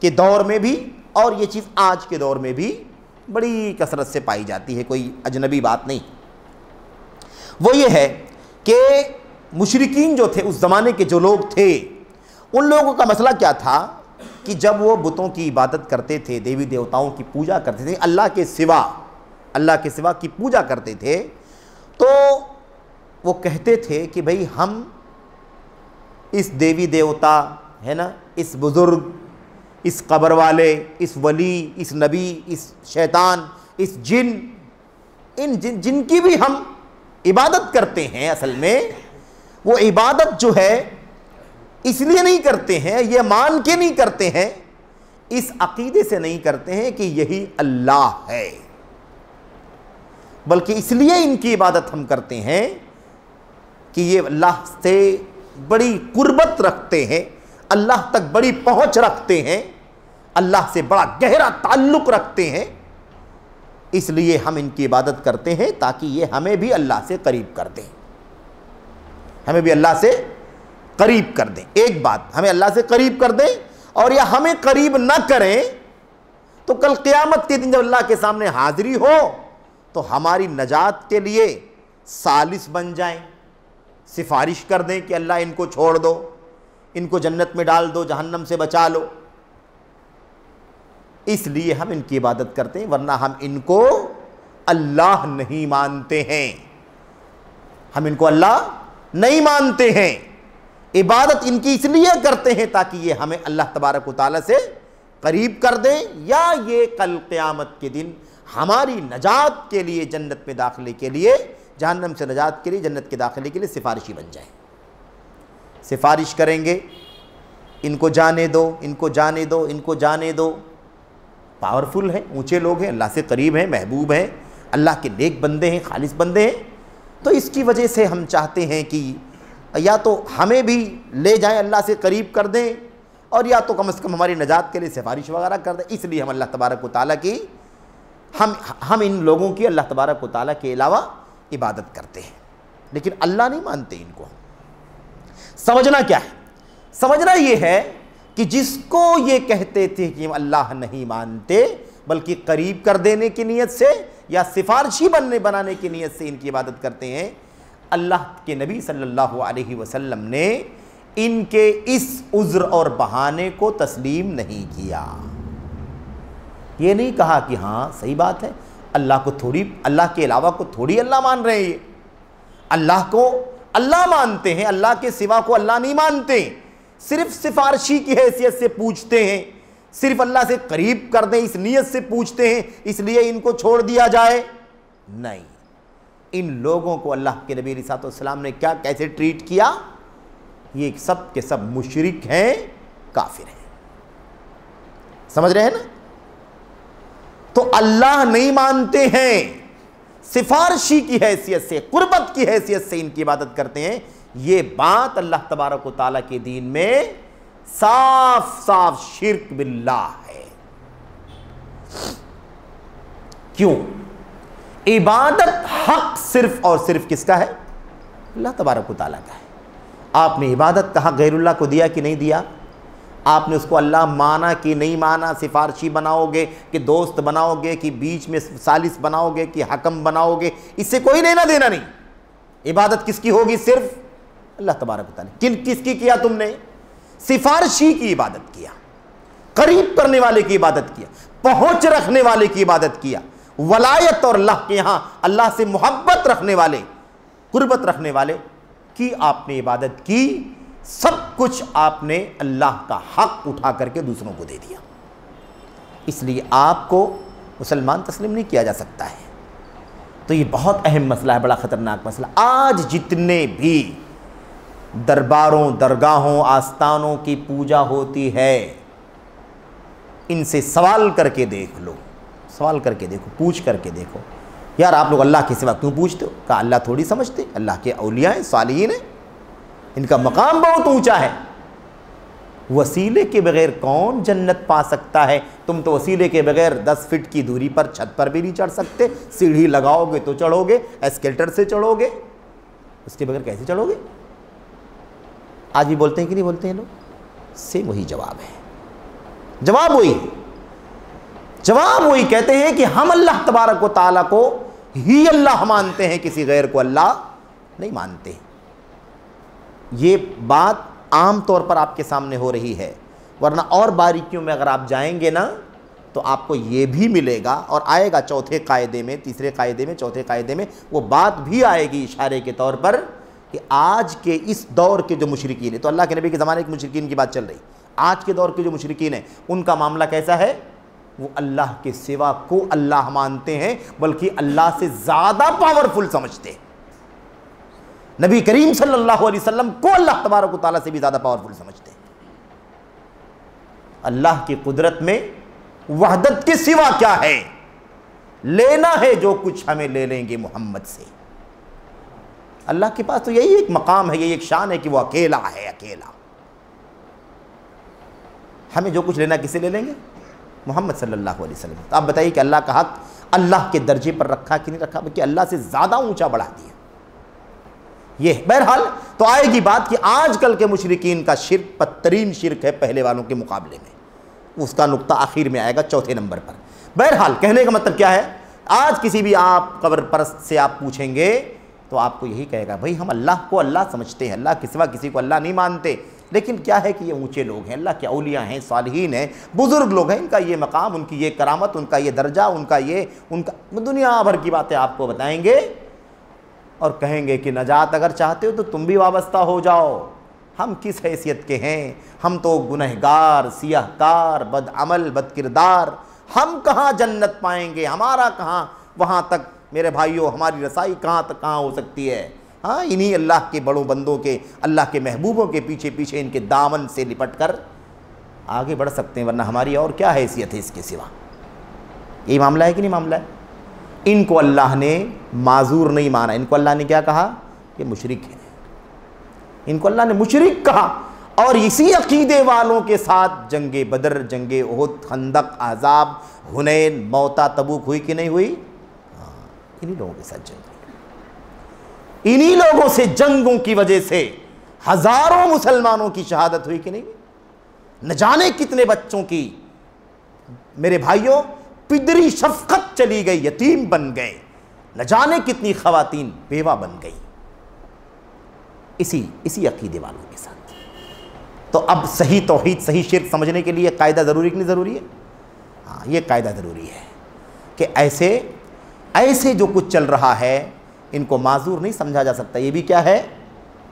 Speaker 1: کے دور میں بھی، اور یہ چیز آج کے دور میں بھی بڑی کثرت سے پائی جاتی ہے، کوئی اجنبی بات نہیں، وہ یہ ہے کہ مشرکین جو تھے اس زمانے کے جو لوگ تھے، ان لوگوں کا مسئلہ کیا تھا کہ جب وہ بتوں کی عبادت کرتے تھے، دیوی دیوتاؤں کی پوجا کرتے تھے، اللہ کے سوا کی پوجا کرتے تھے، تو وہ کہتے تھے کہ بھئی ہم اس دیوی دیوتا ہے نا، اس بزرگ، اس قبر والے، اس ولی، اس نبی، اس شیطان، اس جن کی بھی ہم عبادت کرتے ہیں، اصل میں وہ عبادت جو ہے اس لیے نہیں کرتے ہیں، یہ مان کے نہیں کرتے ہیں، اس عقیدے سے نہیں کرتے ہیں کہ یہی اللہ ہے، بلکہ اس لیے ان کی عبادت ہم کرتے ہیں کہ یہ اللہ سے بڑی قربت رکھتے ہیں، اللہ تک بڑی پہنچ رکھتے ہیں، اللہ سے بڑا گہرا تعلق رکھتے ہیں، اس لیے ہم ان کی عبادت کرتے ہیں تاکہ یہ ہمیں بھی اللہ سے قریب کر دیں، ہمیں بھی اللہ سے قریب کر دیں۔ ایک بات، ہمیں اللہ سے قریب کر دیں، اور یا ہمیں قریب نہ کریں تو کل قیامت کے دن جب اللہ کے سامنے حاضری ہو تو ہماری نجات کے لیے ثالث بن جائیں، سفارش کر دیں کہ اللہ ان کو چھوڑ دو، ان کو جنت میں ڈال دو، جہنم سے بچا لو۔ اس لیے ہم ان کی عبادت کرتے ہیں، ورنہ ہم ان کو اللہ نہیں مانتے ہیں، ہم ان کو اللہ نہیں مانتے ہیں۔ عبادت ان کی اس لیے کرتے ہیں تاکہ یہ ہمیں اللہ تبارک و تعالیٰ سے قریب کر دیں، یا یہ کل قیامت کے دن ہماری نجات کے لیے، جنت میں داخلے کے لیے، جہنم سے نجات کے لیے، جنت کے داخلے کے لیے سفارشی بن جائیں۔ سفارش کریں گے ان کو جانے دو، ان کو جانے دو، ان کو جانے دو۔ پاورفل ہیں، اونچے لوگ ہیں، اللہ سے قریب ہیں، محبوب ہیں، اللہ کے نیک بندے ہیں، خالص بندے ہیں، تو اس کی وجہ سے ہم چاہتے ہیں کہ یا تو ہمیں بھی لے جائیں، اللہ سے قریب کر دیں، اور یا تو کم از کم ہماری نجات کے لیے سفارش وغیرہ کر دیں۔ اس لیے ہم اللہ تبارک و تعالیٰ کی ہم ان لوگوں کی اللہ تبارک و تعالیٰ کے علاوہ عبادت کرتے ہیں، لیکن اللہ نہیں مانتے ان کو۔ سمجھنا کیا ہے؟ سمجھنا یہ ہے کہ جس کو یہ کہتے تھے کہ ہم اللہ نہیں مانتے بلکہ قریب کر دینے کی نیت سے یا سفارشی بنانے کی نیت سے ان کی عبادت کرتے ہیں، اللہ کے نبی صلی اللہ علیہ وسلم نے ان کے اس عذر اور بہانے کو تسلیم نہیں کیا۔ یہ نہیں کہا کہ ہاں صحیح بات ہے، اللہ کے علاوہ کو تھوڑی اللہ مان رہے ہیں، یہ اللہ کو اللہ مانتے ہیں، اللہ کے سوا کو اللہ نہیں مانتے، صرف سفارشی کی حیثیت سے پوچھتے ہیں، صرف اللہ سے قریب کر دیں اس نیت سے پوچھتے ہیں، اس لیے ان کو چھوڑ دیا جائے نہیں۔ ان لوگوں کو اللہ کے نبی علیہ الصلوۃ والسلام نے کیسے ٹریٹ کیا؟ یہ سب کے سب مشرک ہیں، کافر ہیں۔ سمجھ رہے ہیں نا؟ تو اللہ نہیں مانتے ہیں، سفارشی کی حیثیت سے، قربت کی حیثیت سے ان کی عبادت کرتے ہیں، یہ بات اللہ تبارک و تعالیٰ کے دین میں صاف صاف شرک باللہ ہے۔ کیوں؟ عبادت حق صرف اور صرف کس کا ہے؟ اللہ تبارک و تعالیٰ کا ہے۔ آپ نے عبادت کا حق غیر اللہ کو دیا کہ نہیں دیا؟ آپ نے اس کو اللہ مانا کہ نہیں مانا؟ سفارشی بناؤ گے کہ دوست بناؤ گے کہ بیچ میں ثالث بناؤ گے کہ حکم بناؤ گے، اس سے کوئی لینا دینا نہیں۔ عبادت کس کی ہوگی؟ صرف اللہ تبارک و تعالیٰ۔ کس کی کیا تم نے؟ سفارشی کی عبادت کیا، قریب کرنے والے کی عبادت کیا، پہنچ رکھنے والے کی عبادت کیا، ولایت اور اللہ کے یہاں اللہ سے محبت رکھنے والے، قربت رکھنے والے کی آپ نے عبادت کی۔ سب کچھ آپ نے اللہ کا حق اٹھا کر کے دوسروں کو دے دیا، اس لیے آپ کو مسلمان تسلیم نہیں کیا جا سکتا ہے۔ تو یہ بہت اہم مسئلہ ہے، بڑا خطرناک مسئلہ۔ آج جتنے بھی درباروں، درگاہوں، آستانوں کی پوجا ہوتی ہے، ان سے سوال کر کے دیکھ لو، سوال کر کے دیکھو، پوچھ کر کے دیکھو، یار آپ لوگ اللہ کے سوا کیوں پوچھتے ہو؟ کہا اللہ تھوڑی سمجھتے، اللہ کے اولیاء ہیں، صالحین ہیں، ان کا مقام بہت اونچا ہے۔ وسیلے کے بغیر کون جنت پا سکتا ہے؟ تم تو وسیلے کے بغیر 10 فٹ کی دوری پر چھت پر بھی نہیں چڑھ سکتے، سیڑھی لگاؤ گے تو چڑھو گے، ایسکیلیٹر سے چڑھو گے، اس کے بغیر کیسے چڑھو گے؟ آج بھی بولتے ہیں کہ نہیں بولتے ہیں لوگ؟ سیم وہی جواب ہے، جواب وہی کہتے ہیں کہ ہم اللہ تبارک و تعالیٰ کو ہی اللہ مانتے ہیں، کسی غیر کو اللہ نہیں مانتے۔ یہ بات عام طور پر آپ کے سامنے ہو رہی ہے، ورنہ اور باریکیوں میں اگر آپ جائیں گے نا تو آپ کو یہ بھی ملے گا، اور آئے گا چوتھے قاعدے میں، تیسرے قاعدے میں، چوتھے قاعدے میں وہ بات بھی آئے گی اشارے کے طور پر کہ آج کے اس دور کے جو مشرکین ہیں، تو اللہ کے نبی کے زمانے کے مشرکین کی بات چل رہی، آج کے دور کے جو مشرکین ہیں ان کا معاملہ کیسا ہے؟ وہ اللہ کے سوا کو اللہ مانتے ہیں، بلکہ اللہ سے زیادہ پاورفل سمجھتے ہیں۔ نبی کریم صلی اللہ علیہ وسلم کو اللہ تبارک و تعالیٰ سے بھی زیادہ پاورفل سمجھتے ہیں۔ اللہ کی قدرت میں وحدت کے سوا کیا ہے؟ لینا ہے جو کچھ ہمیں لے لیں گے محمد سے۔ اللہ کے پاس تو یہی ایک مقام ہے، یہی ایک شان ہے کہ وہ اکیلا ہے، اکیلا۔ ہمیں جو کچھ لینا کسے لے لیں گے؟ محمد صلی اللہ علیہ وسلم۔ تو آپ بتائیے کہ اللہ کا حق اللہ کے درجے پر رکھا کہ نہیں رکھا؟ بلکہ اللہ سے زیادہ اونچا بڑھا دیا۔ یہ بہرحال تو آئے گی بات کہ آج کل کے مشرکین کا شرک بدترین شرک ہے پہلے والوں کے مقابلے میں، اس کا نقطہ آخر میں آئے گا چوتھے نمبر پر۔ بہرحال کہنے کا مطلب کیا ہے؟ آج کسی بھی آپ قبر پرست سے آپ پوچھیں گے تو آپ کو یہی کہے گا بھائی ہم اللہ کو اللہ سمجھتے ہیں، اللہ کے سوا کسی کو اللہ نہیں مانتے، لیکن کیا ہے کہ یہ اونچے لوگ ہیں، اللہ کے اولیاء ہیں، صالحین ہیں، بزرگ لوگ ہیں، ان کا یہ مقام، ان کی یہ کرامت، ان کا یہ درجہ، ان کا دنیا بھر کی باتیں آپ کو بتائیں گے اور کہیں گے کہ نجات اگر چاہتے ہو تو تم بھی وابستہ ہو جاؤ، ہم کس حیثیت کے ہیں، ہم تو گنہگار، سیاہ کار، بد عمل، بد کردار، ہم کہاں جنت پائیں گے، ہمارا کہاں وہاں تک میرے بھائیوں ہماری رسائی کہاں ہو سکتی ہے؟ ہاں انہی اللہ کے بڑوں بندوں کے، اللہ کے محبوبوں کے پیچھے پیچھے ان کے دامن سے لپٹ کر آگے بڑھ سکتے ہیں، ورنہ ہماری اور کیا حیثیت ہے اس کے سوا؟ یہی معاملہ ہے کہ نہیں معاملہ ہے؟ ان کو اللہ نے معذور نہیں مانا، ان کو اللہ نے کیا کہا؟ یہ مشرک ہیں، ان کو اللہ نے مشرک کہا۔ اور اسی عقیدے والوں کے ساتھ جنگ بدر، جنگ احد، خندق، احزاب، حنین، موتا، تبوک ہوئی کہ نہیں ہوئی؟ انہی لوگوں کے ساتھ جنگ ہوئی، انہی لوگوں سے جنگوں کی وجہ سے ہزاروں مسلمانوں کی شہادت ہوئی کہ نہیں؟ نہ جانے کتنے بچوں کی میرے بھائیوں پدری شفقت چلی گئی، یتیم بن گئے، نہ جانے کتنی خواتین بیوہ بن گئی، اسی عقیدے والوں کے ساتھ۔ تو اب صحیح توحید، صحیح شرک سمجھنے کے لیے قاعدہ ضروری کہ نہیں ضروری ہے؟ ہاں، یہ قاعدہ ضروری ہے کہ ایسے جو کچھ چل رہا ہے ان کو معذور نہیں سمجھا جا سکتا۔ یہ بھی کیا ہے؟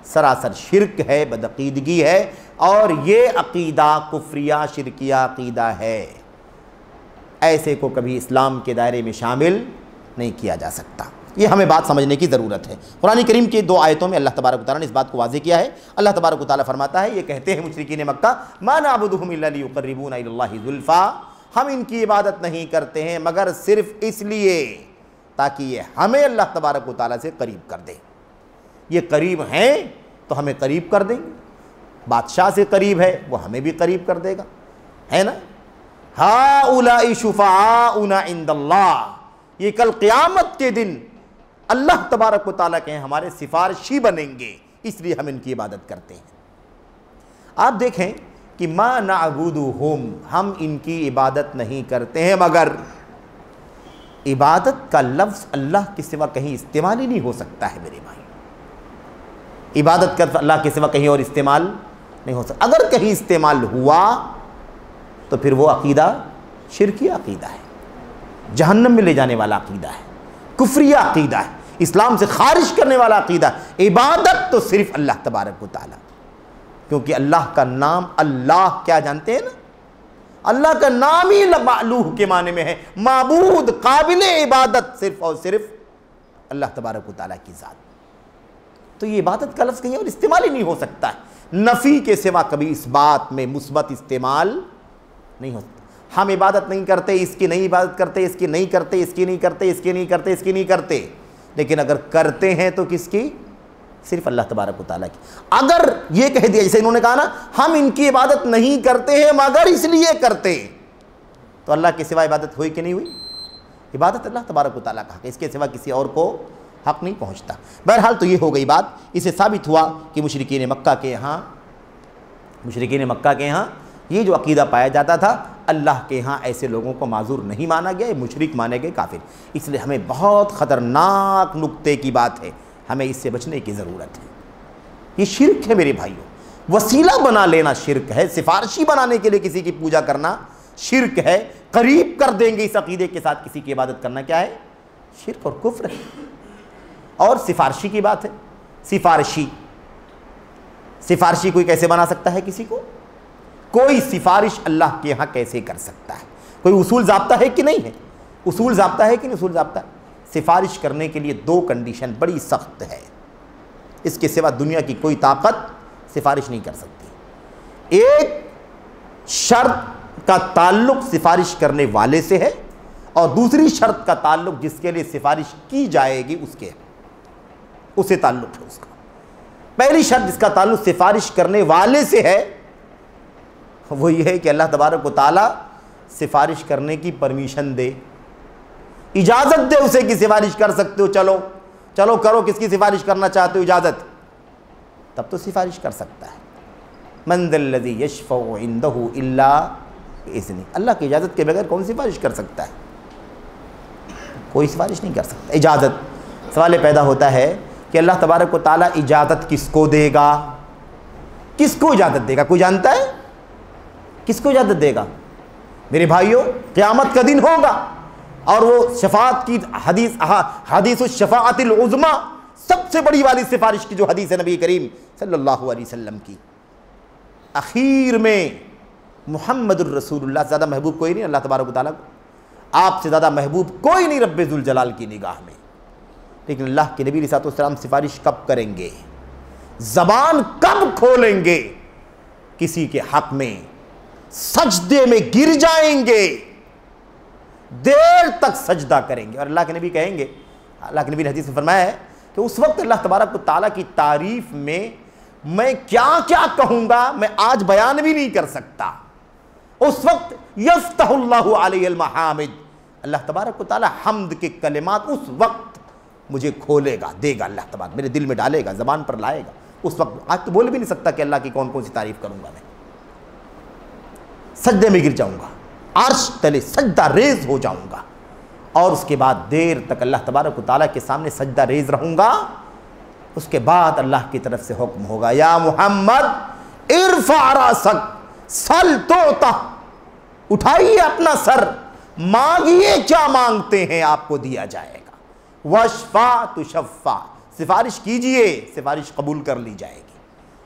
Speaker 1: سراسر شرک ہے، بدعقیدگی ہے، اور یہ عقیدہ کفریہ شرکیہ عقیدہ ہے، ایسے کو کبھی اسلام کے دائرے میں شامل نہیں کیا جا سکتا۔ یہ ہمیں بات سمجھنے کی ضرورت ہے۔ قرآن کریم کی 2 آیتوں میں اللہ تبارک و تعالیٰ نے اس بات کو واضح کیا ہے۔ اللہ تبارک و تعالیٰ فرماتا ہے، یہ کہتے ہیں مشرکین مکہ، ما نعبدہم الا لیقربونا الی اللہ زلفیٰ، ہم ان کی عبادت نہیں کرتے ہیں مگر صرف اس لیے تاکہ یہ ہمیں اللہ تبارک و تعالیٰ سے قریب کر دے۔ یہ قریب ہیں تو ہمیں قریب کر دیں گے، بادشاہ سے قریب ہے وہ ہمیں بھی قریب کر دے گا، ہے نا؟ ہؤلاء شفعاؤنا عند اللہ، یہ کل قیامت کے دن اللہ تبارک و تعالیٰ کے ہیں ہمارے سفارشی بنیں گے، اس لیے ہم ان کی عبادت کرتے ہیں۔ آپ دیکھیں کہ ما نعبدہم، ہم ان کی عبادت نہیں کرتے ہیں مگر، عبادت کا لفظ اللہ کے سوا کہیں استعمال ہی نہیں ہو سکتا ہے میرے بھائی، عبادت کا اللہ کے سوا کہیں اور استعمال نہیں ہو سکتا۔ اگر کہیں استعمال ہوا تو پھر وہ عقیدہ شرکی عقیدہ ہے، جہنم میں لے جانے والا عقیدہ ہے، کفریہ عقیدہ ہے، اسلام سے خارج کرنے والا عقیدہ ہے۔ عبادت تو صرف اللہ تبارک و تعالیٰ، کیونکہ اللہ کا نام اللہ کیا جانتے ہیں نا؟ اللہ کا نام ہی معلوہ کے معنی میں ہے، معبود، قابل عبادت صرف اور صرف اللہ تبارک و تعالیٰ کی ذات۔ تو یہ عبادت کا لفظ کہیں اور استعمال ہی نہیں ہو سکتا ہے، نفی کے سوا کبھی اس بات میں مثبت استعمال نہیں ہوتا۔ ہم عبادت نہیں کرتے، اس کی نہیں عبادت کرتے، اس کی نہیں کرتے، اس کی نہیں کرتے، اس کی نہیں کرتے، اس کی نہیں کرتے، لیکن اگر کرتے ہیں تو کس کی؟ صرف اللہ تبارک و تعالیٰ کی۔ اگر یہ کہہ دیا جیسے انہوں نے کہا نا، ہم ان کی عبادت نہیں کرتے ہیں مگر اس لیے کرتے، تو اللہ کے سوا عبادت ہوئی کہ نہیں ہوئی؟ عبادت اللہ تبارک و تعالیٰ کا حق ہے، اس کے سوا کسی اور کو حق نہیں پہنچتا۔ بہرحال تو یہ ہو گئی بات، اسے ثابت ہوا کہ مشرکین مکہ کے یہاں یہ جو عقیدہ پایا جاتا تھا، اللہ کے ہاں ایسے لوگوں کو معذور نہیں مانا گیا، مشرک مانے گئے، کافر۔ اس لیے ہمیں بہت خطرناک نقطے کی بات ہے، ہمیں اس سے بچنے کی ضرورت ہے۔ یہ شرک ہے میرے بھائیوں، وسیلہ بنا لینا شرک ہے، سفارشی بنانے کے لیے کسی کی پوجا کرنا شرک ہے، قریب کر دیں گے اس عقیدے کے ساتھ کسی کی عبادت کرنا کیا ہے؟ شرک اور کفر ہے۔ اور سفارشی کی بات ہے، سفارشی کوئی کیسے بنا سکتا ہے کسی کو؟ کوئی سفارش اللہ کے ہاں کیسے کر سکتا ہے؟ کوئی اصول ضابطہ ہے کہ نہیں ہے؟ اصول ضابطہ ہے کہ نہیں اصول ضابطہ ہے؟ سفارش کرنے کے لیے 2 کنڈیشن بڑی سخت ہے، اس کے سوا دنیا کی کوئی طاقت سفارش نہیں کر سکتی۔ ایک شرط کا تعلق سفارش کرنے والے سے ہے، اور دوسری شرط کا تعلق جس کے لیے سفارش کی جائے گی اسے تعلق ہے اس کا۔ پہلی شرط جس کا تعلق سفارش کرنے والے سے ہے وہ یہ ہے کہ اللہ تبارک و تعالیٰ سفارش کرنے کی پرمیشن دے، اجازت دے اسے کہ سفارش کر سکتے ہو، چلو کرو، کس کی سفارش کرنا چاہتے ہو، اجازت، تب تو سفارش کر سکتا ہے۔ من ذا الذی یشفع عندہ الا بإذنہ، اللہ کی اجازت کے بغیر کون سفارش کر سکتا ہے؟ کوئی سفارش نہیں کر سکتا۔ اجازت، سوال پیدا ہوتا ہے کہ اللہ تبارک و تعالیٰ اجازت کس کو دے گا؟ کس کو اجازت دے گا؟ کوئی جانتا ہے کس کو اجازت دے گا؟ میرے بھائیوں، قیامت کا دن ہوگا اور وہ شفاعت کی حدیث الشفاعت العظمیٰ، سب سے بڑی والی سفارش کی جو حدیث ہے نبی کریم صلی اللہ علیہ وسلم کی، اخیر میں محمد الرسول اللہ سے زیادہ محبوب کوئی نہیں اللہ تبارک و تعالیٰ کو، آپ سے زیادہ محبوب کوئی نہیں رب ذوالجلال کی نگاہ میں، لیکن اللہ کے نبی علیہ السلام سفارش کب کریں گے؟ زبان کب کھولیں گے کسی کے حق میں؟ سجدے میں گر جائیں گے، دیر تک سجدہ کریں گے۔ اور اللہ کے نبی کہیں گے، اللہ کے نبی نے حدیث میں فرمایا ہے کہ اس وقت اللہ تبارک و تعالیٰ کی تعریف میں کیا کیا کہوں گا میں آج بیان بھی نہیں کر سکتا۔ اس وقت یفتح اللہ علیہ المحامد، اللہ تبارک و تعالیٰ حمد کے کلمات اس وقت مجھے کھولے گا، دے گا، اللہ تبارک میرے دل میں ڈالے گا، زبان پر لائے گا۔ اس وقت آج تو بول بھی نہیں سکتا کہ اللہ کی کون کون سی تعریف کروں گا، میں سجدے میں گر جاؤں گا، عرش تلے سجدہ ریز ہو جاؤں گا، اور اس کے بعد دیر تک اللہ تبارک و تعالیٰ کے سامنے سجدہ ریز رہوں گا۔ اس کے بعد اللہ کی طرف سے حکم ہوگا، یا محمد ارفع راسک سل توتا، اٹھائیے اپنا سر، مانگیے کیا مانگتے ہیں آپ کو دیا جائے گا، واشفع تشفع، سفارش کیجئے سفارش قبول کر لی جائے گی۔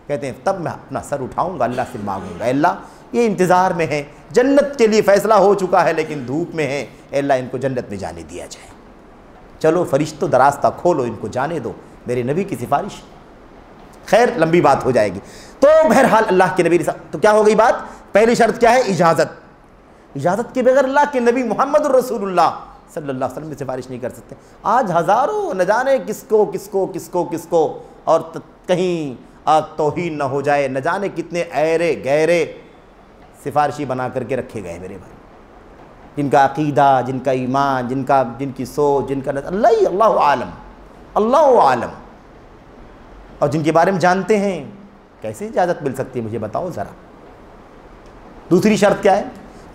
Speaker 1: کہتے ہیں تب میں اپنا سر اٹھاؤں گا، اللہ سے مانگوں گا، اللہ یہ انتظار میں ہے، جنت کے لیے فیصلہ ہو چکا ہے لیکن دھوپ میں ہے، اے اللہ ان کو جنت میں جانے دیا جائے، چلو فرشتوں دراستہ کھولو، ان کو جانے دو، میرے نبی کی سفارش۔ خیر لمبی بات ہو جائے گی۔ تو بہرحال اللہ کے نبی تو کیا ہو گئی بات؟ پہلی شرط کیا ہے؟ اجازت۔ اجازت کے بغیر اللہ کے نبی محمد الرسول اللہ صلی اللہ علیہ وسلم میں سفارش نہیں کر سکتے۔ آج ہزاروں نہ جانے کس کو اور کہیں توہین نہ ہو جائے، نہ جانے کتنے ایرے گہرے سفارشی بنا کر کے رکھے گئے میرے بھائی، جن کا عقیدہ، جن کا ایمان، جن کی سوچ، جن کا اللہ عالم، اور جن کے بارے میں جانتے ہیں، کیسے اجازت مل سکتی ہے مجھے بتاؤ ذرا۔ دوسری شرط کیا ہے؟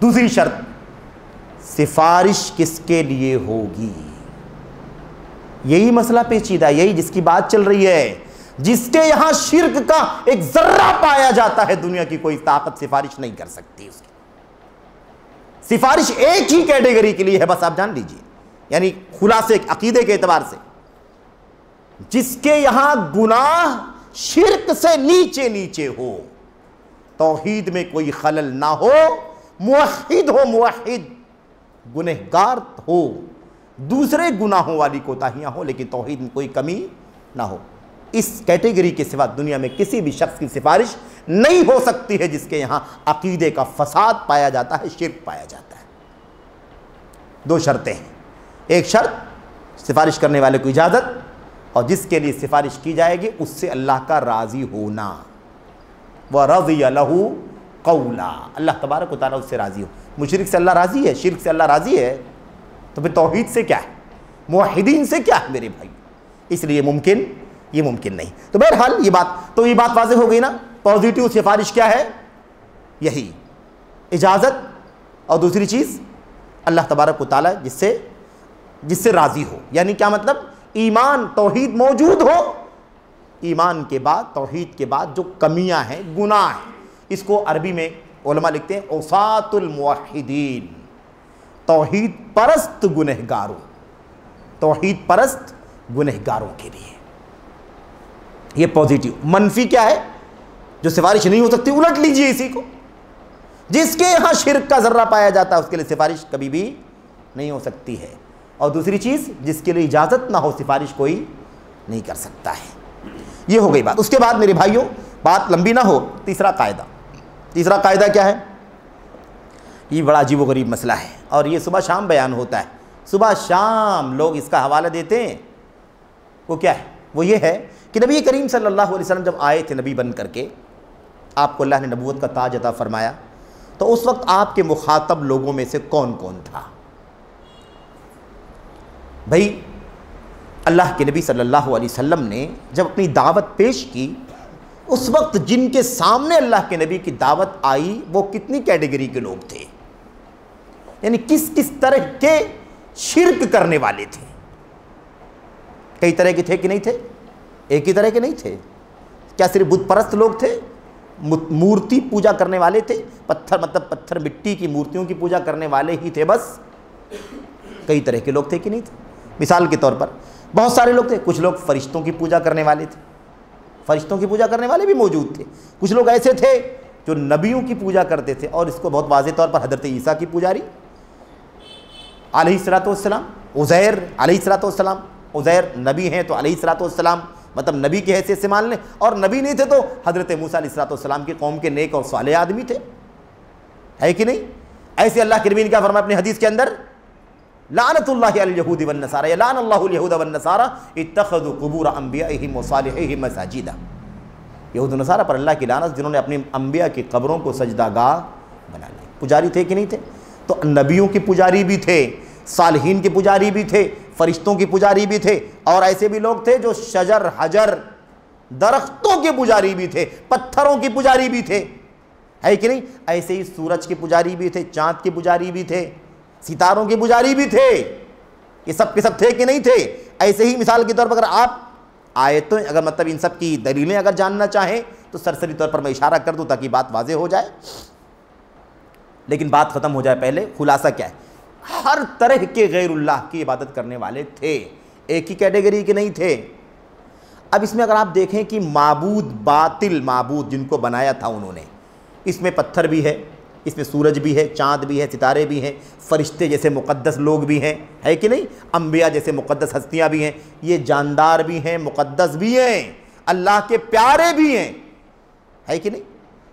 Speaker 1: دوسری شرط سفارش کس کے لیے ہوگی؟ یہی مسئلہ پیچیدہ، یہی جس کی بات چل رہی ہے، جس کے یہاں شرک کا ایک ذرہ پایا جاتا ہے، دنیا کی کوئی طاقت سفارش نہیں کر سکتی اس کی۔ سفارش ایک ہی کیٹیگری کے لیے ہے، بس آپ جان لیجئے، یعنی خلاصے عقیدے کے اعتبار سے، جس کے یہاں گناہ شرک سے نیچے ہو، توحید میں کوئی خلل نہ ہو، موحد گنہگار ہو، دوسرے گناہوں والی کوتاہیاں ہو لیکن توحید میں کوئی کمی نہ ہو، اس کیٹیگری کے سوا دنیا میں کسی بھی شخص کی سفارش نہیں ہو سکتی ہے جس کے یہاں عقیدے کا فساد پایا جاتا ہے، شرک پایا جاتا ہے۔ دو شرطیں ہیں، ایک شرط سفارش کرنے والے کو اجازت، اور جس کے لیے سفارش کی جائے گی اس سے اللہ کا راضی ہونا، وَرَضِيَ لَهُ قَوْلًا، اللہ تبارک و تعالیٰ اس سے راضی ہو۔ مشرک سے اللہ راضی ہے، شرک سے اللہ راضی ہے، تو پھر توحید سے کیا ہے، موحدین سے کیا ہے میرے بھائی؟ اس لیے یہ ممکن نہیں۔ تو بہرحال یہ بات واضح ہو گئی نا۔ پازیٹیو سفارش کیا ہے؟ یہی اجازت، اور دوسری چیز اللہ تبارک و تعالیٰ جس سے راضی ہو، یعنی کیا مطلب؟ ایمان توحید موجود ہو، ایمان کے بعد توحید کے بعد جو کمیاں ہیں، گناہ ہیں، اس کو عربی میں علماء لکھتے ہیں عصاۃ الموحدین، توحید پرست گنہگاروں، توحید پرست گنہگاروں کے لیے یہ پازیٹیو۔ منفی کیا ہے؟ جو سفارش نہیں ہو سکتی، الٹ لیجئے اسی کو، جس کے یہاں شرک کا ذرہ پایا جاتا ہے اس کے لیے سفارش کبھی بھی نہیں ہو سکتی ہے، اور دوسری چیز جس کے لیے اجازت نہ ہو سفارش کوئی نہیں کر سکتا ہے۔ یہ ہو گئی بات۔ اس کے بعد میرے بھائیوں بات لمبی نہ ہو، تیسرا قاعدہ کیا ہے؟ یہ بڑا عجیب و غریب مسئلہ ہے، اور یہ صبح شام بیان ہوتا ہے، صبح شام لوگ اس کا حوالہ دیتے ہیں۔ وہ کیا ہے؟ وہ یہ ہے کہ نبی کریم صلی اللہ علیہ وسلم جب آئے تھے نبی بن کر کے، آپ کو اللہ نے نبوت کا تاج عطا فرمایا، تو اس وقت آپ کے مخاطب لوگوں میں سے کون تھا؟ بھائی اللہ کے نبی صلی اللہ علیہ وسلم نے جب اپنی دعوت پیش کی، اس وقت جن کے سامنے اللہ کے نبی کی دعوت آئی وہ کتنی کیٹیگری کے لوگ تھے، یعنی کس طرح کے شرک کرنے والے تھے؟ کئی طرح کے تھے کہ نہیں تھے؟ ایک ہی طرح کے نہیں تھے۔ کیا صرف بت پرست لوگ تھے؟ مورتی پوجا کرنے والے تھے؟ پتھر مٹی کی مورتیوں کی پوجا کرنے والے ہی تھے بس؟ کئی طرح کے لوگ تھے کہ نہیں تھے؟ مثال کے طور پر بہت سارے لوگ تھے، کچھ لوگ فرشتوں کی پوجا کرنے والے تھے، فرشتوں کی پوجا کرنے والے بھی موجود تھے، کچھ لوگ ایسے تھے جو نبیوں کی پوجا کرتے تھے، اور اس کو بہت واضح طور پر حضرت عیسیٰ کی پجاری علیہ الصلوۃ والسلام، عزیر علیہ الصلوۃ والسلام، عزیر نبی ہیں تو علیہ الصلوۃ والسلام مطلب نبی کی حیثیت سے مان لیں، اور نبی نہیں تھے تو حضرت موسیٰ علیہ الصلوۃ والسلام کی قوم کے نیک اور صالح آدمی تھے۔ ہے کہ نہیں؟ ایسے اللہ کے نبی نے کیا فرمایا اپنی حدیث کے اندر؟ لعنت اللہ علی الیہود والنصارى، لعن اللہ الیہود والنصارى اتخذوا قبور انبیائہم وصالحیہم مساجدا۔ یہود و نصارہ پر اللہ کی لعنت جنہوں نے اپنی انبیاء کی قبروں کو سجدہ گاہ بنا لی۔ پجاری تھے کہ نہیں تھے؟ تو نبیوں کی پجاری بھی تھے، صالحین کی پجاری بھی تھے، فرشتوں کی پجاری بھی تھے، اور ایسے بھی لوگ تھے جو شجر حجر درختوں کے پجاری بھی تھے، پتھروں کی پجاری بھی تھے، ہے کہ نہیں؟ ایسے ہی سورج کی پجاری بھی تھے، چاند کی پجاری بھی تھے، ستاروں کی پجاری بھی تھے، یہ سب کے سب تھے کہ نہیں تھے؟ ایسے ہی مثال کے طور پر اگر آپ آیتیں اگر مطلب ان سب کی دلیلیں اگر جاننا چاہیں تو سرسری طور پر میں اشارہ کر دوں تاکہ بات واضح ہو جائے، لیکن بات ختم ہو جائے پہلے خلاصہ کیا ہے؟ ہر طرح کے غیر اللہ کی عبادت کرنے والے تھے، ایک ہی کیٹیگری کے نہیں تھے۔ اب اس میں اگر آپ دیکھیں کہ معبود، باطل معبود جن کو بنایا تھا انہوں نے، اس میں پتھر بھی ہے، اس میں سورج بھی ہے، چاند بھی ہے، ستارے بھی ہیں، فرشتے جیسے مقدس لوگ بھی ہیں، ہے کہ نہیں؟ انبیاء جیسے مقدس ہستیاں بھی ہیں، یہ جاندار بھی ہیں، مقدس بھی ہیں، اللہ کے پیارے بھی ہیں، ہے کہ نہیں؟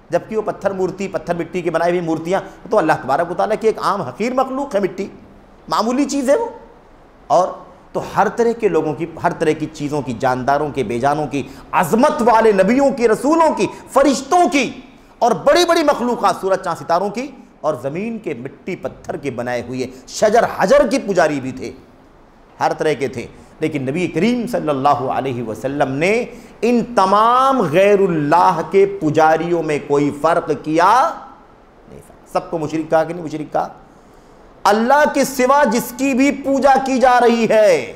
Speaker 1: جبکہ وہ پتھر مورتی، پتھر مٹی کی بنائی ہوئی مورتیاں تو اللہ تبارک و تعالیٰ کی ایک عام حقیر مخلوق ہے، مٹی معمولی چیز ہے وہ۔ اور تو ہر طرح کے لوگوں کی، ہر طرح کی چیزوں کی، جانداروں کے، بے جانوں کی، عظمت والے نبیوں کی، رسولوں کی، فرشتوں کی، اور بڑی بڑی مخلوقات، سورج چاند ستاروں کی، اور زمین کے مٹی پتھر کے بنائے ہوئے شجر حجر کی پجاری بھی تھے، ہر طرح کے تھے۔ لیکن نبی کریم صلی اللہ علیہ وسلم نے ان تمام غیر اللہ کے پجاریوں میں کوئی فرق کیا نہیں۔ سب کو مشرک کہا کہ نہیں مشرک کہا؟ اللہ کے سوا جس کی بھی پوجا کی جا رہی ہے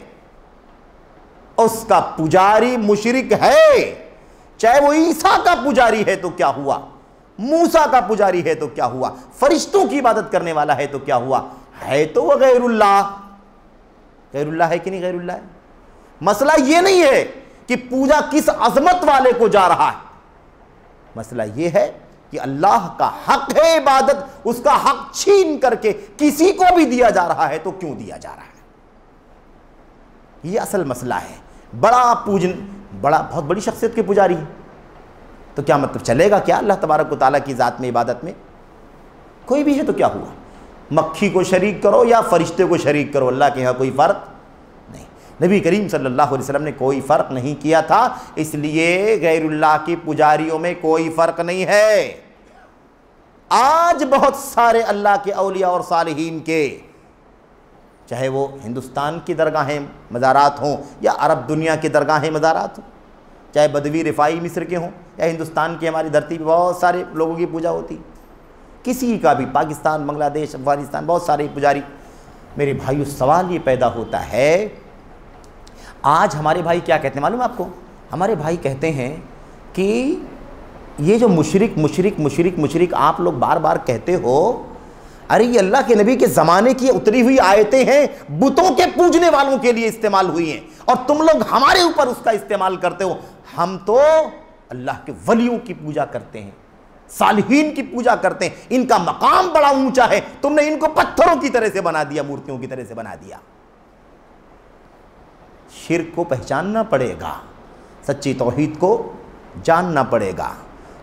Speaker 1: اس کا پجاری مشرک ہے، چاہے وہ عیسیٰ کا پجاری ہے تو کیا ہوا، موسیٰ کا پجاری ہے تو کیا ہوا، فرشتوں کی عبادت کرنے والا ہے تو کیا ہوا، ہے تو وہ غیر اللہ۔ غیر اللہ ہے کہ نہیں غیر اللہ ہے؟ مسئلہ یہ نہیں ہے کہ پوجا کس عظمت والے کو جا رہا ہے، مسئلہ یہ ہے کہ اللہ کا حق ہے عبادت، اس کا حق چھین کر کے کسی کو بھی دیا جا رہا ہے تو کیوں دیا جا رہا ہے، یہ اصل مسئلہ ہے۔ بہت بڑی شخصیت کے پجاری ہیں تو کیا مطلب چلے گا کیا اللہ تبارک و تعالیٰ کی ذات میں عبادت میں؟ کوئی بھی ہے تو کیا ہوا، مکھی کو شریک کرو یا فرشتے کو شریک کرو، اللہ کے یہاں کوئی فرق نہیں۔ نبی کریم صلی اللہ علیہ وسلم نے کوئی فرق نہیں کیا تھا، اس لیے غیر اللہ کی پجاریوں میں کوئی فرق نہیں ہے۔ آج بہت سارے اللہ کے اولیاء اور صالحین کے، چاہے وہ ہندوستان کی درگاہیں مزارات ہوں یا عرب دنیا کی درگاہیں مزارات ہوں، چاہے بدوی رفائی مصر کے ہوں یا ہندوستان کی ہماری دھرتی پہ بہت سارے لوگوں کی پوجا ہوتی، کسی کا بھی، پاکستان، بنگلہ دیش، افغانستان، بہت سارے پجاری۔ میرے بھائیو سوال یہ پیدا ہوتا ہے، آج ہمارے بھائی کیا کہتے ہیں معلوم آپ کو؟ ہمارے بھائی کہتے ہیں کہ یہ جو مشرک مشرک مشرک مشرک آپ لوگ بار بار کہتے ہو، ارے یہ اللہ کے نبی کے زمانے کی اتری ہوئی آیتیں ہیں، بتوں کے پوجنے والوں کے لیے استعمال ہوئی ہیں، اور تم لوگ ہمارے اوپر اس کا استعمال کرتے ہو۔ ہم تو اللہ کے ولیوں کی پوجا کرتے ہیں، صالحین کی پوجا کرتے ہیں، ان کا مقام بڑا اونچا ہے، تم نے ان کو پتھروں کی طرح سے بنا دیا، مورتیوں کی طرح سے بنا دیا۔ شرک کو پہچاننا پڑے گا، سچی توحید کو جاننا پڑے گا۔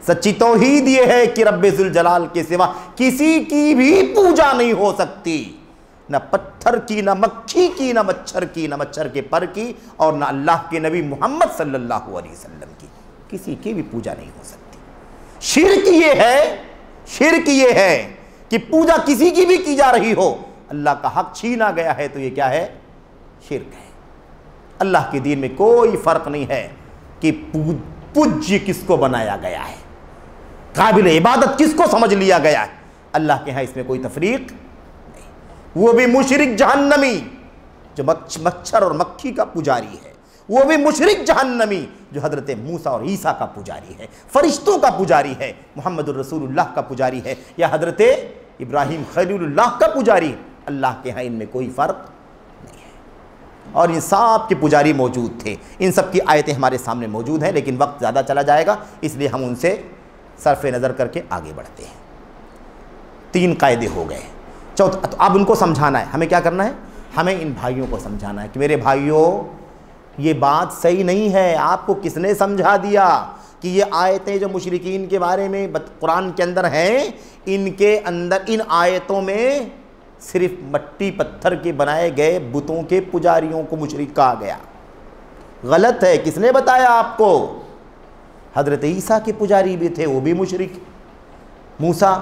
Speaker 1: سچی توحید یہ ہے کہ رب ذوالجلال کے سوا کسی کی بھی پوجا نہیں ہو سکتی، نہ پتھر کی، نہ مکھی کی، نہ مچھر کی، نہ مچھر کے پر کی، اور نہ اللہ کے نبی محمد صلی اللہ علیہ وسلم کی، کسی کی بھی پوجا نہیں ہو سکتی۔ شرک یہ ہے کہ پوجا کسی کی بھی کی جا رہی ہو، اللہ کا حق چھینا گیا ہے تو یہ کیا ہے؟ شرک ہے۔ اللہ کے دین میں کوئی فرق نہیں ہے کہ پوجیہ کس کو بنایا گیا ہے، قابل عبادت کس کو سمجھ لیا گیا ہے، اللہ کے ہاں اس میں کوئی تفریق نہیں۔ وہ بھی مشرک جہنمی جو مچھر اور مکھی کا پجاری ہے، وہ بھی مشرک جہنمی جو حضرت موسیٰ اور عیسیٰ کا پجاری ہے، فرشتوں کا پجاری ہے، محمد الرسول اللہ کا پجاری ہے، یا حضرت ابراہیم خلیل اللہ کا پجاری، اللہ کے ہاں ان میں کوئی فرق نہیں ہے۔ اور ان سب کے پجاری موجود تھے، ان سب کی آیتیں ہمارے سامنے موجود ہیں، لیکن وقت زیادہ چلا جائے گا اس لیے ہم ان سے صرف نظر کر کے آگے بڑھتے ہیں۔ 3 قاعدے ہو گئے، چوتھا تو اب ان کو سمجھانا ہے، ہمیں کیا کرنا ہے؟ ہمیں ان بھائیوں کو سمجھانا ہے کہ میرے بھائیوں یہ بات صحیح نہیں ہے، آپ کو کس نے سمجھا دیا؟ کہ یہ آیتیں جو مشرکین کے بارے میں قرآن کے اندر ہیں، ان کے اندر ان آیتوں میں صرف مٹی پتھر کے بنائے گئے بتوں کے پجاریوں کو مشرک کہا گیا۔ غلط ہے۔ کس نے بتایا آپ کو؟ حضرت عیسیٰ کے پجاری بھی تھے، وہ بھی مشرک۔ موسیٰ،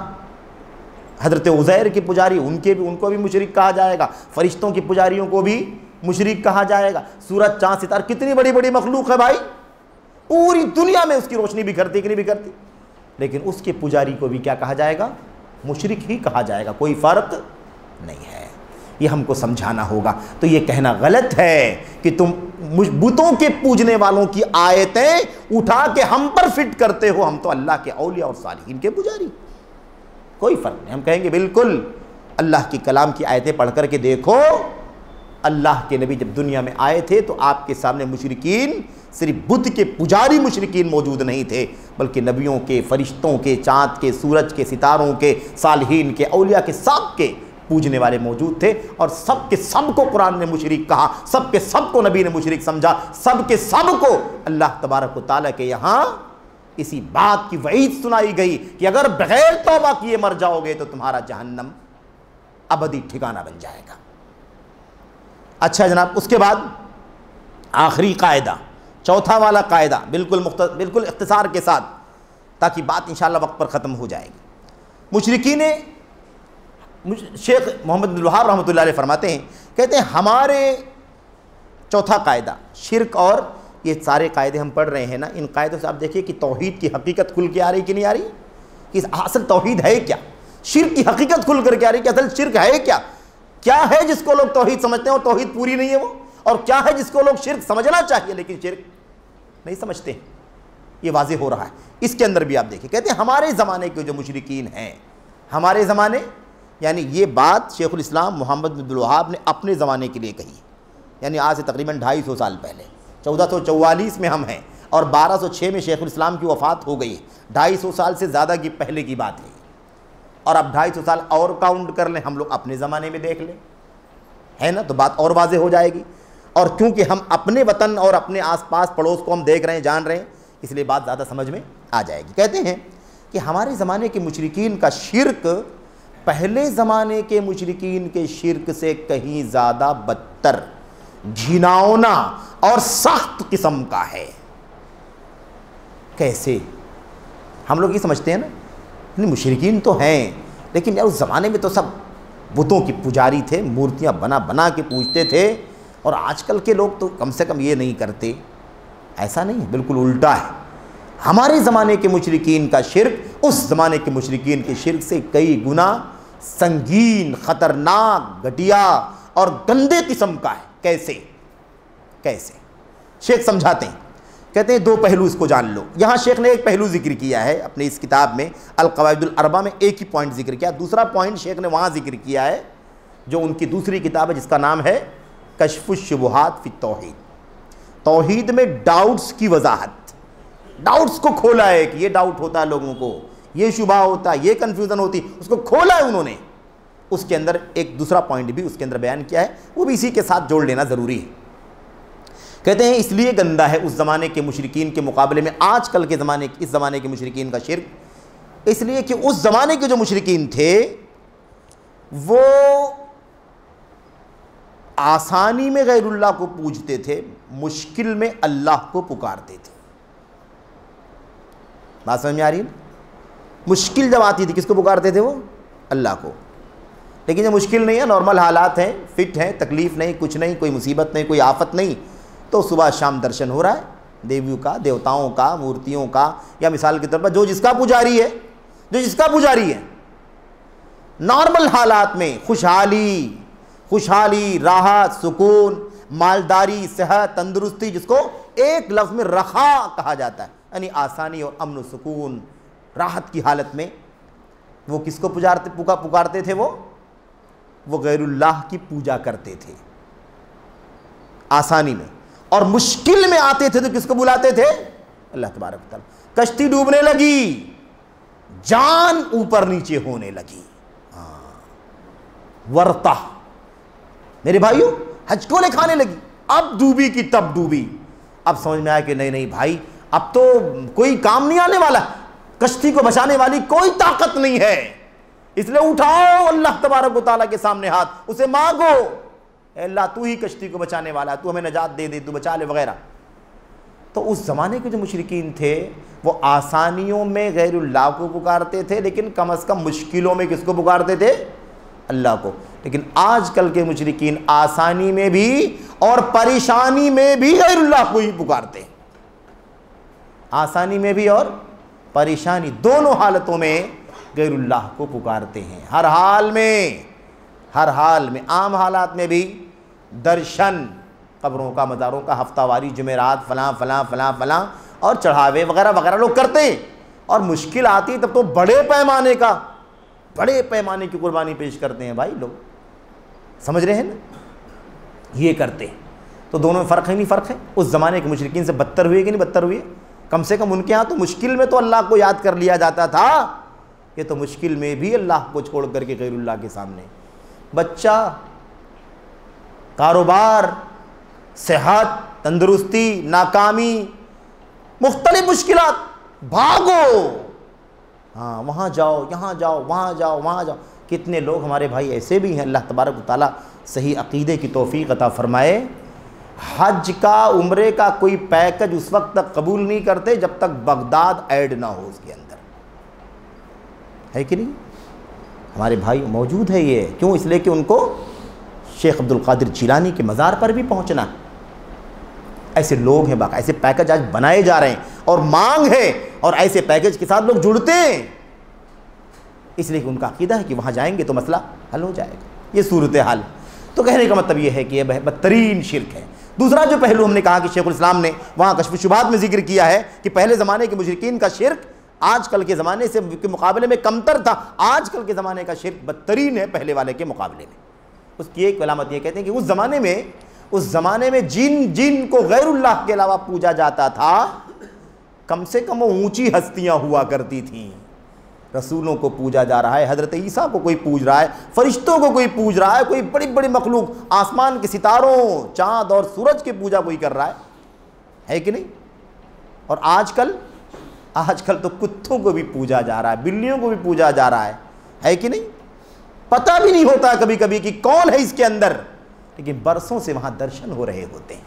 Speaker 1: حضرت عزیر کے پجاری، ان کو بھی مشرک کہا جائے گا۔ فرشتوں کے پجاریوں کو بھی مشرک کہا جائے گا۔ سورج، چاند، ستارے، کتنی بڑی بڑی مخلوق ہے بھائی، پوری دنیا میں اس کی روشنی بکھرتی کہ نہیں بکھرتی، لیکن اس کے پجاری کو بھی کیا کہا جائے گا؟ مشرک ہی کہا جائے گا، کوئی فرق نہیں ہے۔ یہ ہم کو سمجھانا ہوگا۔ تو یہ کہنا غلط ہے کہ تم بتوں کے پوجنے والوں کی آیتیں اٹھا کے ہم پر فٹ کرتے ہو، ہم تو اللہ کے اولیاء اور صالحین کے پجاری، کوئی فرق نہیں۔ ہم کہیں گے بالکل اللہ کی کلام کی آیتیں پڑھ کر کے دیکھو، اللہ کے نبی جب دنیا میں آئے تھے تو آپ کے سامنے مشرکین، صرف بت کے پجاری مشرکین موجود نہیں تھے، بلکہ نبیوں کے، فرشتوں کے، چاند کے، سورج کے، ستاروں کے، صالحین کے، اولیاء کے، سب کے پوجنے والے موجود تھے، اور سب کے سب کو قرآن نے مشرک کہا، سب کے سب کو نبی نے مشرک سمجھا، سب کے سب کو اللہ تبارک و تعالیٰ کے یہاں اسی بات کی وعید سنائی گئی کہ اگر بغیر توبہ کیے مر جاؤ گے تو تمہارا جہنم ابدی ٹھکانہ بن جائے گا۔ اچھا جناب، اس کے بعد آخری قاعدہ، چوتھا والا قاعدہ، بالکل اختصار کے ساتھ، تاکہ بات انشاءاللہ وقت پر ختم ہو جائے گی۔ مشرکین، شیخ محمد بن الوہاب رحمۃ اللہ علیہ فرماتے ہیں، کہتے ہیں ہمارے چوتھا قاعدہ شرک، اور یہ سارے قاعدے ہم پڑھ رہے ہیں نا، ان قاعدوں سے آپ دیکھیے کہ توحید کی حقیقت کھل کے آ رہی کہ نہیں آ رہی، کہ اصل توحید ہے کیا، شرک کی حقیقت کھل کر کے آ رہی کہ اصل شرک ہے کیا، کیا ہے جس کو لوگ توحید سمجھتے ہیں اور توحید پوری نہیں ہے وہ، اور کیا ہے جس کو لوگ شرک سمجھنا چاہیے لیکن شرک نہیں سمجھتے ہیں، یہ واضح ہو رہا ہے۔ اس کے اندر بھی آپ دیکھیں، کہتے ہیں ہمارے زمانے کے جو مشرکین ہیں، ہمارے زمانے، یعنی یہ بات شیخ الاسلام محمد بن عبد الوہاب نے اپنے زمانے کے لیے کہی، یعنی آج سے تقریباً 250 سال پہلے، 1444 میں ہم ہیں اور 1206 میں شیخ الاسلام کی وفات ہو گئی، 250 سال سے زیادہ کی پہلے کی بات ہے، اور اب 250 سال اور کاؤنٹ کر لیں، ہم لوگ اپنے زمانے میں دیکھ لیں، ہے نا، تو بات اور واضح ہو جائے گی۔ اور کیونکہ ہم اپنے وطن اور اپنے آس پاس پڑوس کو ہم دیکھ رہے ہیں، جان رہے ہیں، اس لیے بات زیادہ سمجھ میں آ جائے گی۔ کہتے ہیں کہ ہمارے زمانے کے مشرکین کا شرک پہلے زمانے کے مشرکین کے شرک سے کہیں زیادہ بدتر، گھناؤنا اور سخت قسم کا ہے۔ کیسے؟ ہم لوگ یہ سمجھتے ہیں نا، مشرکین تو ہیں لیکن یار اس زمانے میں تو سب بتوں کی پجاری تھے، مورتیاں بنا بنا کے پوجتے تھے، اور آج کل کے لوگ تو کم سے کم یہ نہیں کرتے۔ ایسا نہیں ہے، بالکل الٹا ہے۔ ہمارے زمانے کے مشرکین کا شرک اس زمانے کے مشرکین کے شرک سے کئی گنا سنگین، خطرناک، گھٹیا اور گندے قسم کا ہے۔ کیسے؟ شیخ سمجھاتے ہیں، کہتے ہیں دو پہلو اس کو جان لو۔ یہاں شیخ نے ایک پہلو ذکر کیا ہے اپنی اس کتاب میں القواعد الاربعہ میں، ایک ہی پوائنٹ ذکر کیا، دوسرا پوائنٹ شیخ نے وہاں ذکر کیا ہے جو ان کی دوسری کتاب ہے جس کا نام ہے کشف الشبہات فی التوحید۔ توحید میں ڈاؤٹس کی وضاحت، ڈاؤٹس کو کھولا ہے کہ یہ ڈاؤٹ ہوتا ہے لوگوں کو، یہ شبہ ہوتا ہے، یہ کنفیوژن ہوتی، اس کو کھولا ہے انہوں نے۔ اس کے اندر ایک دوسرا پوائنٹ بھی اس کے اندر بیان کیا ہے، وہ بھی اسی کے ساتھ جوڑ لینا ضروری ہے۔ کہتے ہیں اس لیے گندا ہے اس زمانے کے مشرکین کے مقابلے میں آج کل کے زمانے، اس زمانے کے مشرکین کا شرک، اس لیے کہ اس زمانے کے جو مشرکین تھے وہ آسانی میں غیر اللہ کو پوجتے تھے، مشکل میں اللہ کو پکارتے تھے۔ بات سمجھ میں آ رہی ہے؟ مشکل جب آتی تھی کس کو پکارتے تھے؟ وہ اللہ کو۔ لیکن جب مشکل نہیں ہے، نارمل حالات ہیں، فٹ ہیں، تکلیف نہیں، کچھ نہیں، کوئی مصیبت نہیں، کوئی آفت نہیں، تو صبح شام درشن ہو رہا ہے دیویوں کا، دیوتاؤں کا، مورتیوں کا، یا مثال کے طور پر جو جس کا پجاری ہے، نارمل حالات میں خوشحالی، راحت، سکون، مالداری، صحت، تندرستی، جس کو ایک لفظ میں رخا کہا جاتا ہے، یعنی آسانی اور امن و سکون، راحت کی حالت میں وہ کس کو پکارتے تھے؟ وہ غیر اللہ کی پوجا کرتے تھے آسانی میں، اور مشکل میں آتے تھے تو کس کو بلاتے تھے؟ اللہ تبارک و تعالیٰ۔ کشتی ڈوبنے لگی، جان اوپر نیچے ہونے لگی، ورطہ، میرے بھائیو، حج کو لے کھانے لگی، اب ڈوبی کی تب ڈوبی، اب سمجھ میں آیا کہ نہیں بھائی، اب تو کوئی کام نہیں آنے والا، کشتی کو بچانے والی کوئی طاقت نہیں ہے، اس لیے اٹھاؤ اللہ تبارک و تعالیٰ کے سامنے ہاتھ، اسے مانگو، اے اللہ تو ہی کشتی کو بچانے والا ہے، تو ہمیں نجات دے دے، تو بچا لے وغیرہ۔ تو اس زمانے کے جو مشرکین تھے وہ آسانیوں میں غیر اللہ کو پکارتے تھے، لیکن کم از کم مشکلوں میں کس کو پکارتے تھے؟ اللہ کو۔ لیکن آج کل کے مشرکین آسانی میں بھی اور پریشانی میں بھی غیر اللہ کو ہی پکارتے ہیں، آسانی میں بھی اور پریشانی دونوں حالتوں میں غیر اللہ کو پکارتے ہیں، ہر حال میں، ہر حال میں، عام حالات میں بھی درشن قبروں کا، مزاروں کا، ہفتہ واری، جمعرات، فلاں فلاں فلاں فلاں اور چڑھاوے وغیرہ وغیرہ لوگ کرتے ہیں، اور مشکل آتی تب تو بڑے پیمانے کی قربانی پیش کرتے ہیں بھائی لوگ، سمجھ رہے ہیں نا، یہ کرتے ہیں۔ تو دونوں میں فرق ہے نہیں؟ فرق ہے۔ اس زمانے کے مشرکین سے بدتر ہوئے کہ نہیں بدتر ہوئے؟ کم سے کم ان کے ہاں تو مشکل میں تو اللہ کو یاد کر لیا جاتا تھا، یہ تو مشکل میں بھی اللہ کو چھوڑ کر کے غیر اللہ کے سامنے، بچہ، کاروبار، صحت، تندرستی، ناکامی، مختلف مشکلات، بھاگو، ہاں وہاں جاؤ، یہاں جاؤ، وہاں جاؤ، وہاں جاؤ۔ کتنے لوگ ہمارے بھائی ایسے بھی ہیں، اللہ تبارک و تعالیٰ صحیح عقیدے کی توفیق عطا فرمائے، حج کا، عمرے کا کوئی پیکج اس وقت تک قبول نہیں کرتے جب تک بغداد ایڈ نہ ہو اس کے اندر، ہے کہ نہیں؟ ہمارے بھائی موجود ہے یہ، کیوں؟ اس لیے کہ ان کو شیخ عبد القادر جیلانی کے مزار پر بھی پہنچنا ہے۔ ایسے لوگ ہیں، باقی ایسے پیکج آج بنائے جا رہے ہیں اور مانگ ہے، اور ایسے پیکج کے ساتھ لوگ جڑتے ہیں، اس لیے کہ ان کا عقیدہ ہے کہ وہاں جائیں گے تو مسئلہ حل ہو جائے گا۔ یہ صورتحال، تو کہنے کا مطلب یہ ہے کہ یہ بدترین شرک ہے۔ دوسرا جو پہلو ہم نے کہا کہ شیخ الاسلام نے وہاں کشف الشبہات میں ذکر کیا ہے کہ پہلے زمانے کے مشرکین کا شرک آج کل کے زمانے سے کے مقابلے میں کمتر تھا، آج کل کے زمانے کا شرک بدترین ہے پہلے والے کے مقابلے میں۔ اس کی ایک علامت یہ کہتے ہیں کہ اس زمانے میں جن کو غیر اللہ کے علاوہ پوجا جاتا تھا، کم سے کم وہ اونچی ہستیاں ہوا کرتی تھیں۔ رسولوں کو پوجا جا رہا ہے، حضرت عیسیٰ کو کوئی پوج رہا ہے، فرشتوں کو کوئی پوج رہا ہے، کوئی بڑی بڑی مخلوق، آسمان کے ستاروں، چاند اور سورج کی پوجا کوئی کر رہا ہے کہ نہیں؟ اور آج کل تو کتوں کو بھی پوجا جا رہا ہے، بلیوں کو بھی پوجا جا رہا ہے کہ نہیں؟ پتہ بھی نہیں ہوتا کبھی کبھی کہ کون ہے اس کے اندر، لیکن برسوں سے وہاں درشن ہو رہے ہوتے ہیں۔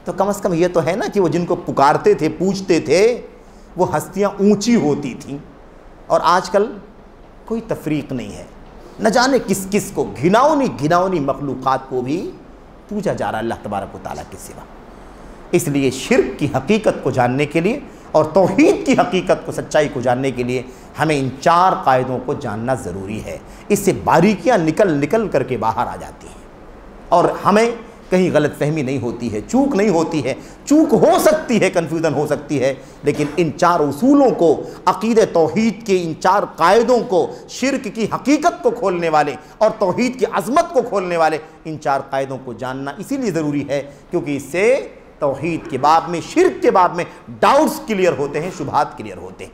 Speaker 1: تو کم از کم یہ تو ہے نا کہ وہ جن کو پکارتے تھے، پوجتے تھے، وہ ہستیاں اونچی ہوتی تھیں، اور آج کل کوئی تفریق نہیں ہے، نہ جانے کس کس کو، گھناؤنی مخلوقات کو بھی پوجا جا رہا ہے اللہ تبارک و تعالیٰ کے سوا۔ اس لیے شرک کی حقیقت کو جاننے کے لیے اور توحید کی حقیقت کو، سچائی کو جاننے کے لیے ہمیں ان 4 قاعدوں کو جاننا ضروری ہے۔ اس سے باریکیاں نکل کر کے باہر آ جاتی ہیں، اور ہمیں کہیں غلط فہمی نہیں ہوتی ہے، چوک نہیں ہوتی ہے، چوک ہو سکتی ہے، کنفیوژن ہو سکتی ہے، لیکن ان 4 اصولوں کو، عقیدہ توحید کے ان 4 قاعدوں کو، شرک کی حقیقت کو کھولنے والے اور توحید کی عظمت کو کھولنے والے ان 4 قاعدوں کو جاننا اسی لیے ضروری ہے، کیونکہ اس سے توحید کے باب میں، شرک کے باب میں ڈاؤٹس کلیئر ہوتے ہیں، شبہات کلیئر ہوتے ہیں۔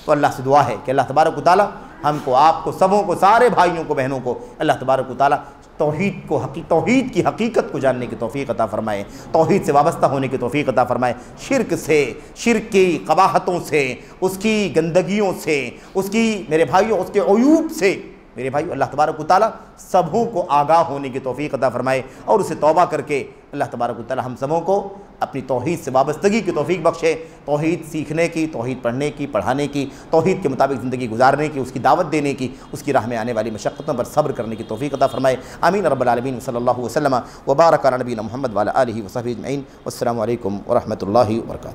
Speaker 1: تو اللہ سے دعا ہے کہ اللہ تبارک و تعالیٰ ہم کو، آپ کو، سبوں کو، سارے بھائیوں کو، بہنوں کو اللہ تبارک و تعالیٰ توحید کی حقیقت کو جاننے کی توفیق عطا فرمائے، توحید سے وابستہ ہونے کی توفیق عطا فرمائے، شرک کی قباحتوں سے، اس کی گندگیوں سے، اس کی، میرے بھائیوں، اس کے عیوب سے، میرے بھائیو، اللہ تبارک و تعالیٰ سبوں کو آگاہ ہونے کی توفیق عطا فرمائے، اور اسے توبہ کر کے اللہ تبارک و تعالیٰ ہم سبوں کو اپنی توحید سے وابستگی کی توفیق بخشے، توحید سیکھنے کی، توحید پڑھنے کی، پڑھانے کی، توحید کے مطابق زندگی گزارنے کی، اس کی دعوت دینے کی، اس کی راہ میں آنے والی مشقتوں پر صبر کرنے کی توفیق عطا فرمائے۔ آمین رب العالمین، صلی اللہ وسلم وبارک علی نبینا محمد وعلی آلہ وصحبہ اجمعین، والسلام علیکم ورحمۃ اللہ وبرکاتہ۔